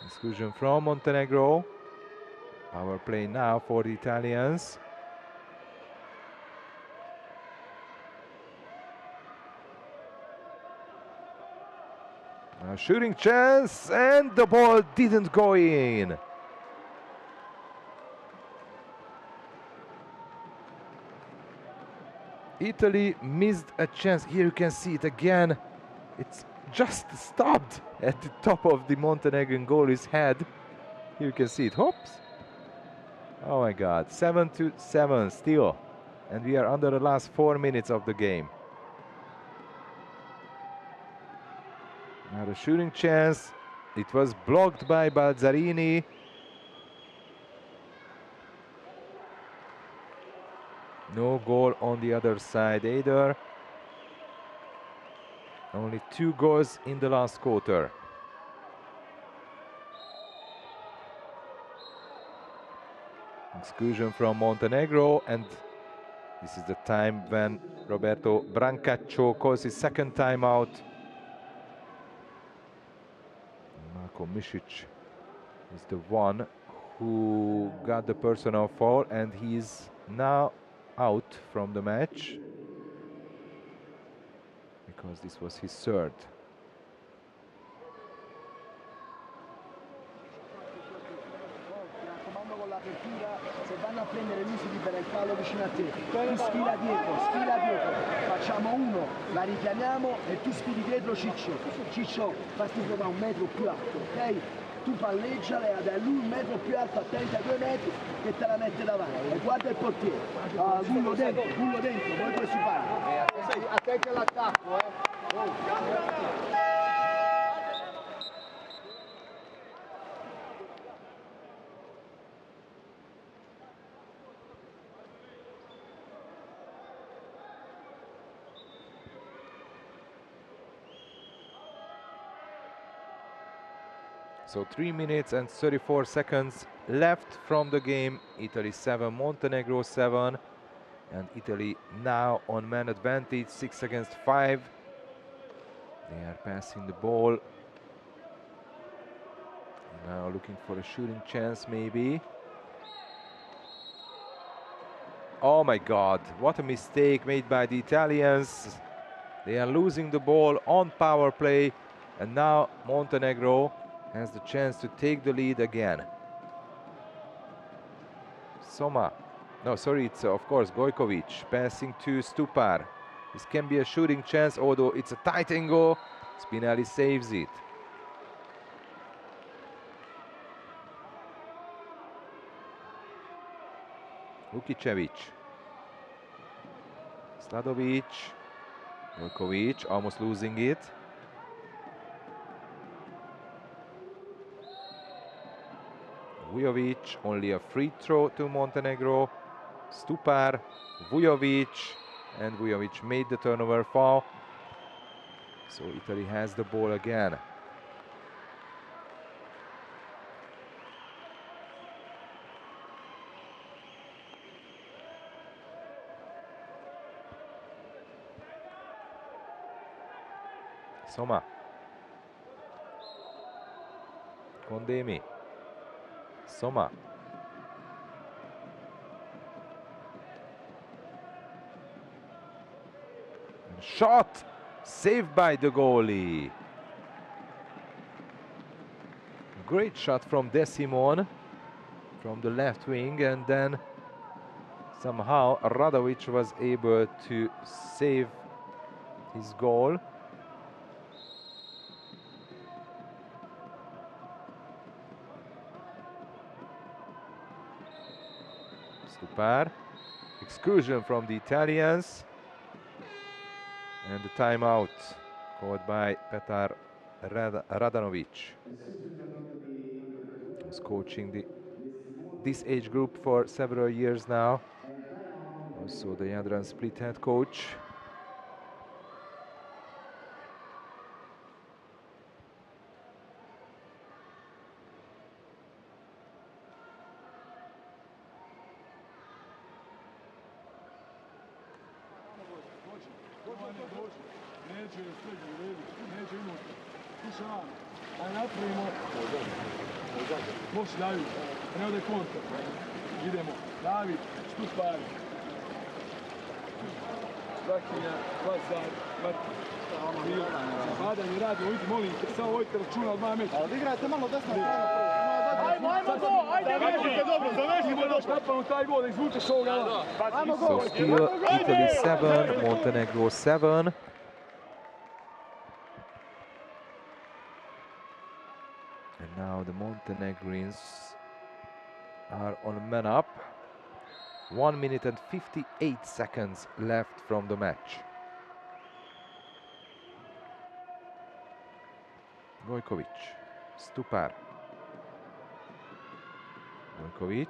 Exclusion from Montenegro. Power play now for the Italians. A shooting chance, and the ball didn't go in. Italy missed a chance. Here you can see it again. It's just stopped at the top of the Montenegrin goalie's head. Here you can see it. Hoops. Oh my God. 7-7 still. And we are under the last 4 minutes of the game. Now the shooting chance. It was blocked by Balzarini. No goal on the other side either. Only 2 goals in the last quarter. Exclusion from Montenegro, and this is the time when Roberto Brancaccio calls his second timeout. Marko Misic is the one who got the personal foul, and he's now out from the match because this was his third. Se vanno a prendere lui si libera il palo vicino a te, tu sfila dietro, facciamo uno, la richiamiamo e tu sfili dietro Ciccio, fatti provare 1 metro più alto, ok? Tu palleggia, da lui 1 metro più alto, attenti a 2 metri che te la mette davanti, e guarda il portiere, Gullo dentro, poi come si fa? Attenti all'attacco, So 3 minutes and 34 seconds left from the game. Italy 7, Montenegro 7. And Italy now on man advantage, 6 against 5. They are passing the ball. Now looking for a shooting chance maybe. Oh my God, what a mistake made by the Italians. They are losing the ball on power play. And now Montenegro has the chance to take the lead again. Soma. No, sorry, it's of course Gojkovic passing to Stupar. This can be a shooting chance, although it's a tight angle. Spinelli saves it. Lukicevic. Sladovic. Gojkovic almost losing it. Vujovic, only a free throw to Montenegro. Stupar, Vujovic, and Vujovic made the turnover foul. So Italy has the ball again. Soma. Kondemi. Soma. And shot! Saved by the goalie. Great shot from Desimon from the left wing, and then somehow Radovic was able to save his goal. Stupar. Exclusion from the Italians. And the timeout called by Petar Radanovic. He's coaching this age group for several years now. Also the Jadran split head coach. Moći David, ne ode kontra. Idemo, David, Stupar. Zakinja, Vazar, Martin. Zapadanje radi, ovdje molim te, samo vojte računa od 2 metra. Ali igrajte malo desno. Ajmo go, ajde, završite dobro, završimo dobro. Štapamo taj gol, da izvučeš ovoga. Ajmo go. So still Italy 7, Montenegro 7. And now the Montenegrins are on man up. 1 minute and 58 seconds left from the match. Gojkovic, Stupar. Gojkovic.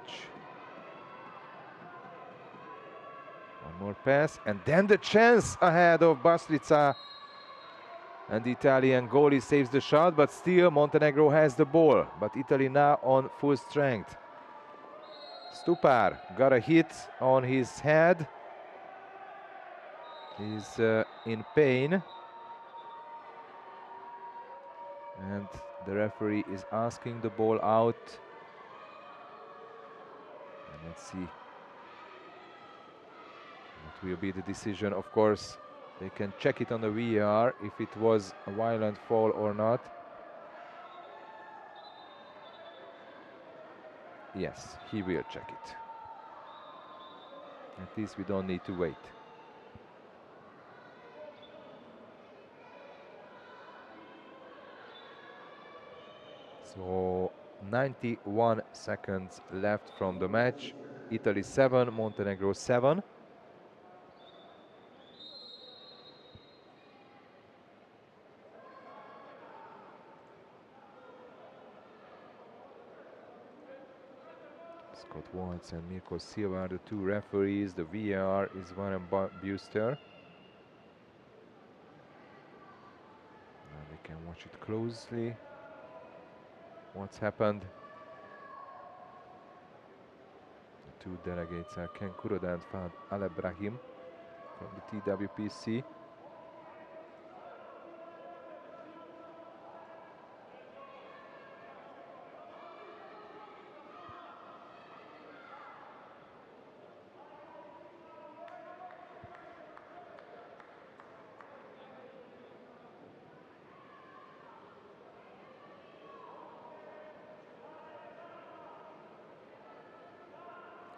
One more pass, and then the chance ahead of Bastrica. And the Italian goalie saves the shot, but still Montenegro has the ball. But Italy now on full strength. Stupar got a hit on his head. He's in pain. And the referee is asking the ball out. And let's see what will be the decision. Of course, they can check it on the VAR if it was a violent fall or not. Yes, he will check it. At least we don't need to wait. So 91 seconds left from the match. Italy 7, Montenegro 7. Scott Watts and Mirko Silva are the two referees. The VAR is Warren Buster. Now they can watch it closely. What's happened? The two delegates are Ken Kuroda and Fahad Al-Ibrahim from the TWPC.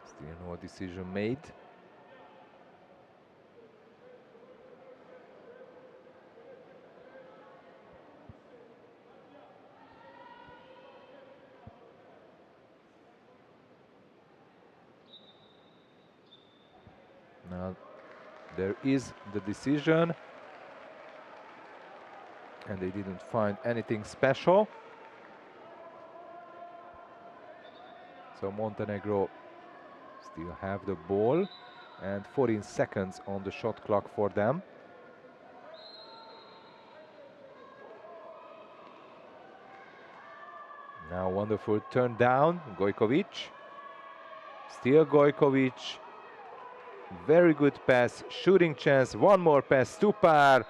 Still no decision made. Now there is the decision, and they didn't find anything special. So Montenegro still have the ball, and 14 seconds on the shot clock for them. Now wonderful turn down, Gojkovic. Still Gojkovic. Very good pass, shooting chance, one more pass, Stupar.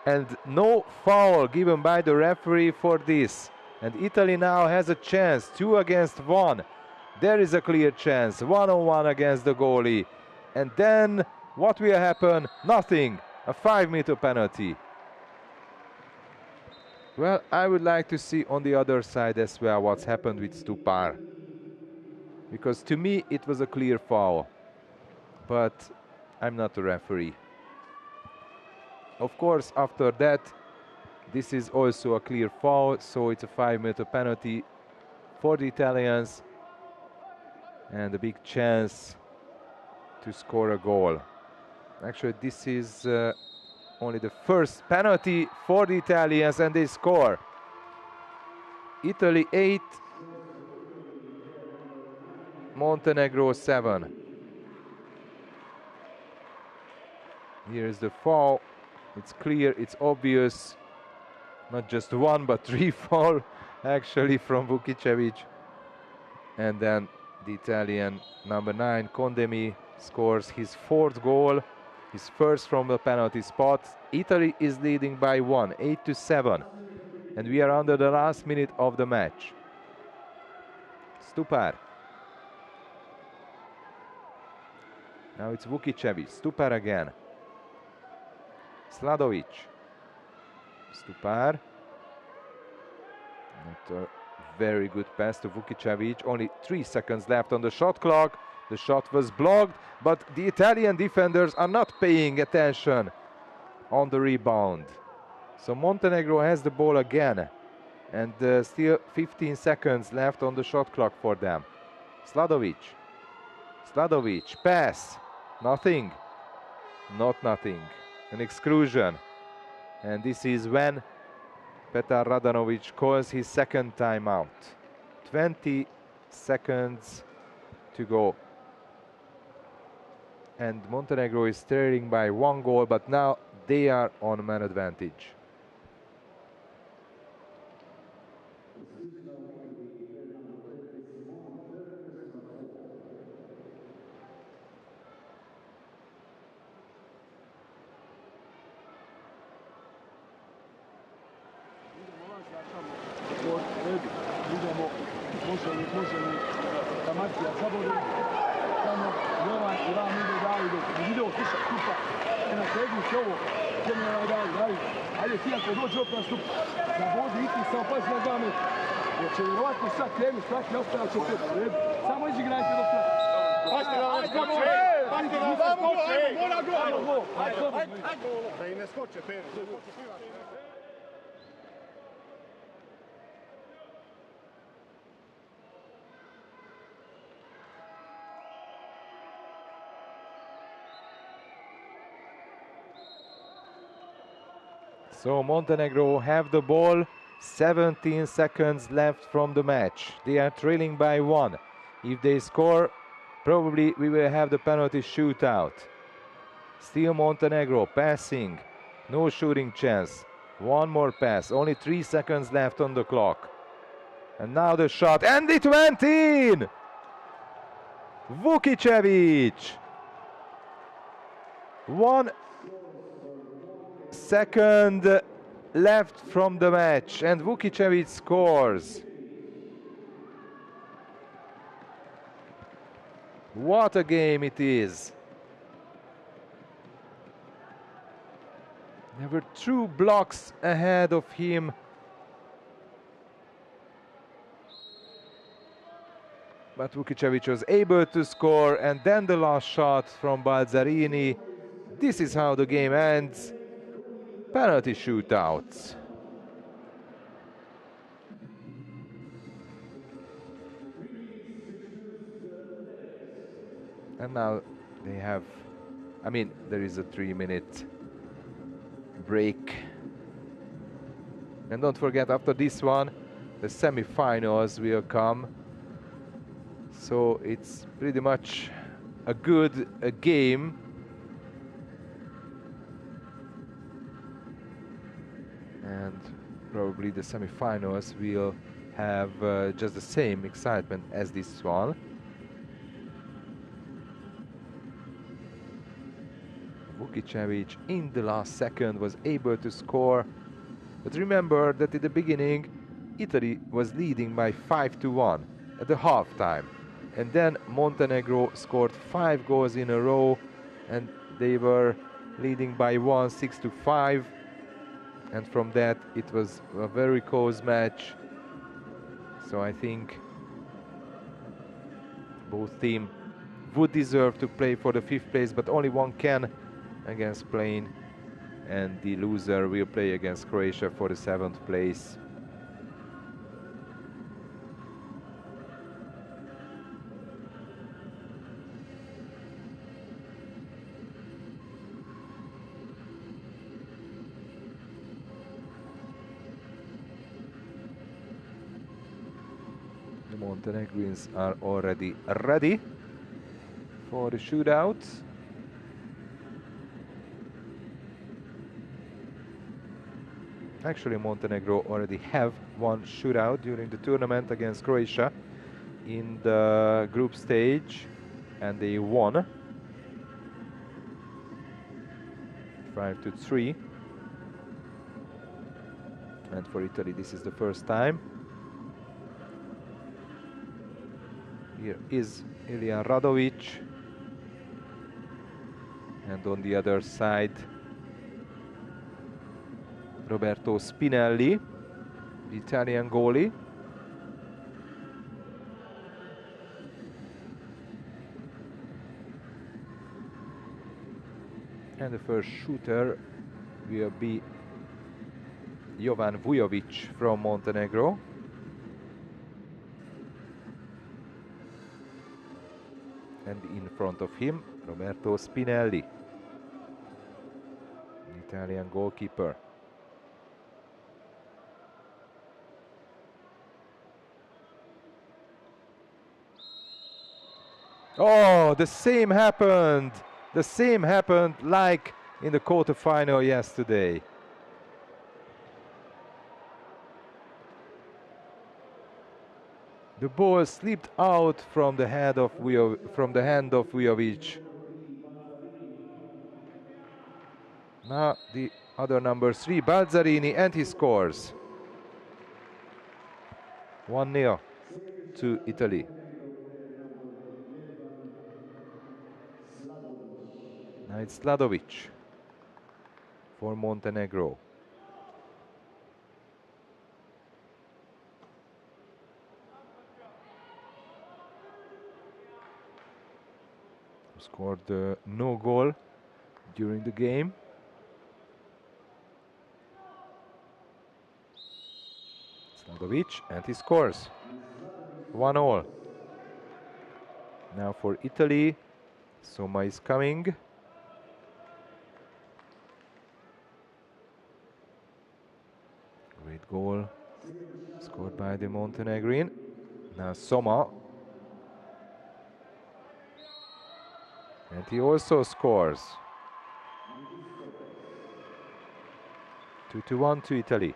and no foul given by the referee for this. And Italy now has a chance, 2 against 1. There is a clear chance, 1-on-1 against the goalie. And then what will happen? Nothing, a 5-meter penalty. Well, I would like to see on the other side as well what's happened with Stupar. Because to me it was a clear foul. But I'm not a referee. Of course, after that, this is also a clear foul, so it's a 5-meter penalty for the Italians. And a big chance to score a goal. Actually, this is only the first penalty for the Italians, and they score. Italy 8, Montenegro 7. Here is the foul. It's clear, it's obvious. Not just 1, but 3 foul actually from Vukicevic. And then the Italian number 9, Condemi, scores his 4th goal, his first from the penalty spot. Italy is leading by 1, 8-7. And we are under the last minute of the match. Stupar. Now it's Vukicevic, Stupar again. Sladovic. Stupar. Not a very good pass to Vukicevic. Only 3 seconds left on the shot clock. The shot was blocked, but the Italian defenders are not paying attention on the rebound. So Montenegro has the ball again. And still 15 seconds left on the shot clock for them. Sladovic. Sladovic, pass. Nothing. Not nothing. An exclusion. And this is when Petar Radanovic calls his second timeout. 20 seconds to go. And Montenegro is trailing by 1 goal, but now they are on man advantage. Ajde ti ako dođe opet nastup, zavodi i ti samo pazi na 2 metra. Jer će vjerovatno sad krenu, svaki ostala će te pored. Samo izigrajte do kraja. Pazite da vam skoče, pazite da vam skoče. Mora gol. Da i ne skoče, Pero. So Montenegro have the ball, 17 seconds left from the match. They are trailing by 1. If they score, probably we will have the penalty shootout. Still Montenegro passing, no shooting chance. 1 more pass, only 3 seconds left on the clock. And now the shot, and it went in! Vukicevic! 1 second left from the match, and Vukicevic scores. What a game it is. There were 2 blocks ahead of him. But Vukicevic was able to score, and then the last shot from Balzarini. This is how the game ends. Penalty shootouts. And now they have, I mean, there is a 3-minute break. And don't forget, after this one, the semi-finals will come. So it's pretty much a good game. And probably the semi-finals will have just the same excitement as this one. Vukicevic in the last second was able to score. But remember that in the beginning, Italy was leading by 5-1 at the half-time. And then Montenegro scored 5 goals in a row, and they were leading by 1, 6-5. And from that, it was a very close match. So I think both teams would deserve to play for the 5th place, but only one can against Spain, and the loser will play against Croatia for the 7th place. The Montenegrins are already ready for the shootout. Actually, Montenegro already have one shootout during the tournament against Croatia in the group stage, and they won 5-3. And for Italy, this is the first time. Here is Ilya Radovic, and on the other side, Roberto Spinelli, the Italian goalie. And the first shooter will be Jovan Vujovic from Montenegro. And in front of him, Roberto Spinelli, the Italian goalkeeper. Oh, the same happened. The same happened like in the quarterfinal yesterday. The ball slipped out from the hand of Vujovic. Now the other number 3, Balzarini, and he scores. 1-0 to Italy. Now it's Sladovic for Montenegro. Scored no goal during the game. Sladovic, and he scores. 1-1. Now for Italy, Soma is coming. Great goal scored by the Montenegrin. Now Soma. And he also scores. 2-1 to Italy.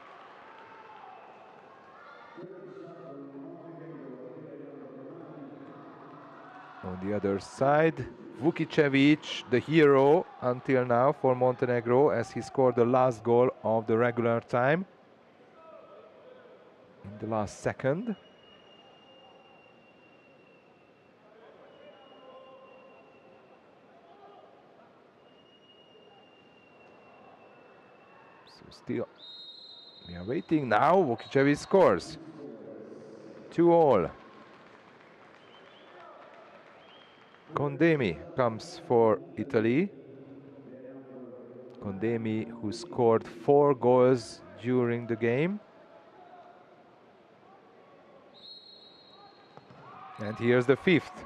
On the other side, Vukicevic, the hero until now for Montenegro, as he scored the last goal of the regular time in the last second. So still, we are waiting now. Vukicevic scores. 2-2. Condemi comes for Italy. Condemi, who scored 4 goals during the game. And here's the 5th.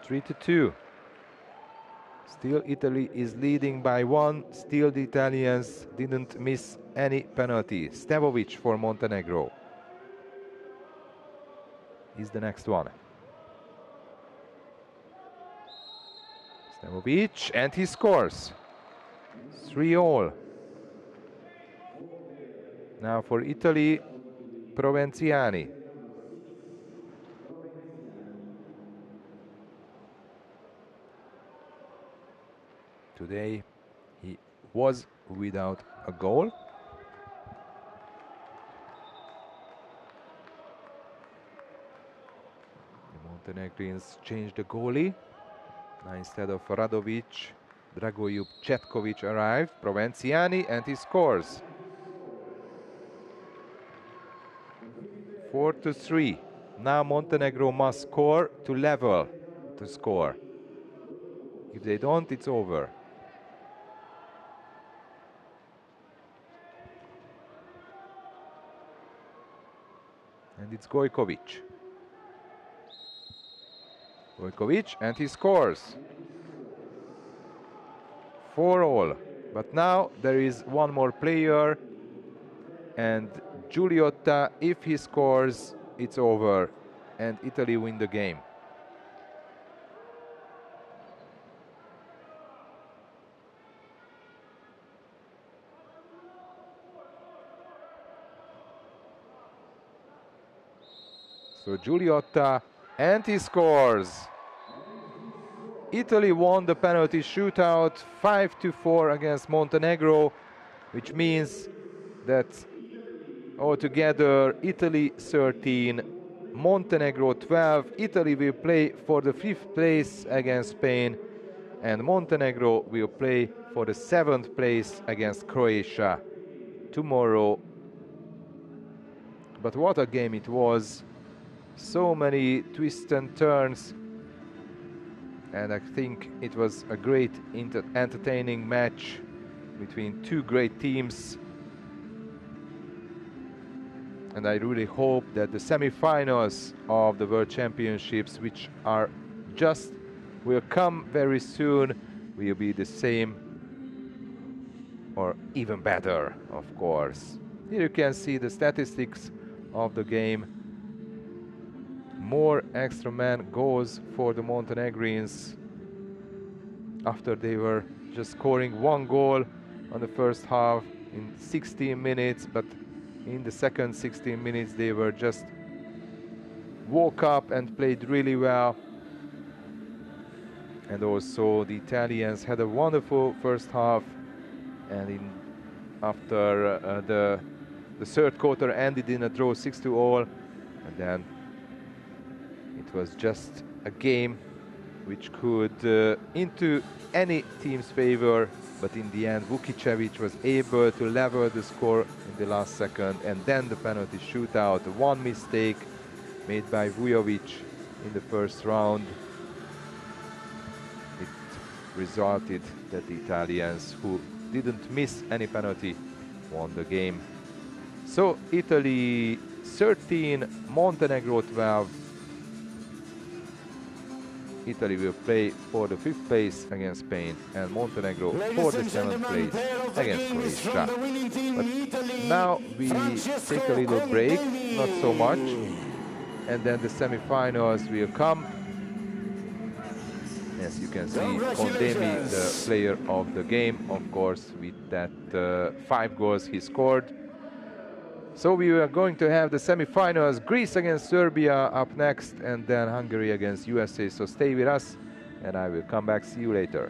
3-2. Still Italy is leading by 1. Still the Italians didn't miss any penalty. Stevovic for Montenegro is the next one. Stevovic, and he scores. 3-3. Now for Italy, Provenziani. Today he was without a goal. The Montenegrins changed the goalie. Now instead of Radovic, Dragoljub Cetkovic arrived, Provenciani, and he scores. 4-3. Now Montenegro must score to level the score. If they don't, it's over. And it's Gojkovic. Gojkovic, and he scores. 4-all. But now there is one more player, and Giuliotta, if he scores, it's over, and Italy win the game. So Giuliotta, and he scores. Italy won the penalty shootout 5-4 against Montenegro, which means that altogether Italy 13, Montenegro 12. Italy will play for the 5th place against Spain, and Montenegro will play for the 7th place against Croatia tomorrow. But what a game it was. So many twists and turns, and I think it was a great entertaining match between two great teams. And I really hope that the semi-finals of the World Championships, which are will come very soon, will be the same or even better, of course. Here you can see the statistics of the game. More extra man goals for the Montenegrins after they were just scoring 1 goal on the first half in 16 minutes, but in the second 16 minutes they were just woke up and played really well. And also the Italians had a wonderful first half, and after the third quarter ended in a draw 6-all, and then it was just a game which could into any team's favor, but in the end Vukicevic was able to level the score in the last second, and then the penalty shootout. One mistake made by Vujovic in the first round, it resulted that the Italians, who didn't miss any penalty, won the game. So Italy 13, Montenegro 12. Italy will play for the 5th place against Spain, and Montenegro for the 7th place against Croatia. But now we take a little break, not so much, and then the semi-finals will come. As you can see, Condemi, the player of the game, of course, with that 5 goals he scored. So we are going to have the semi-finals, Greece against Serbia up next, and then Hungary against USA. So stay with us, and I will come back. See you later.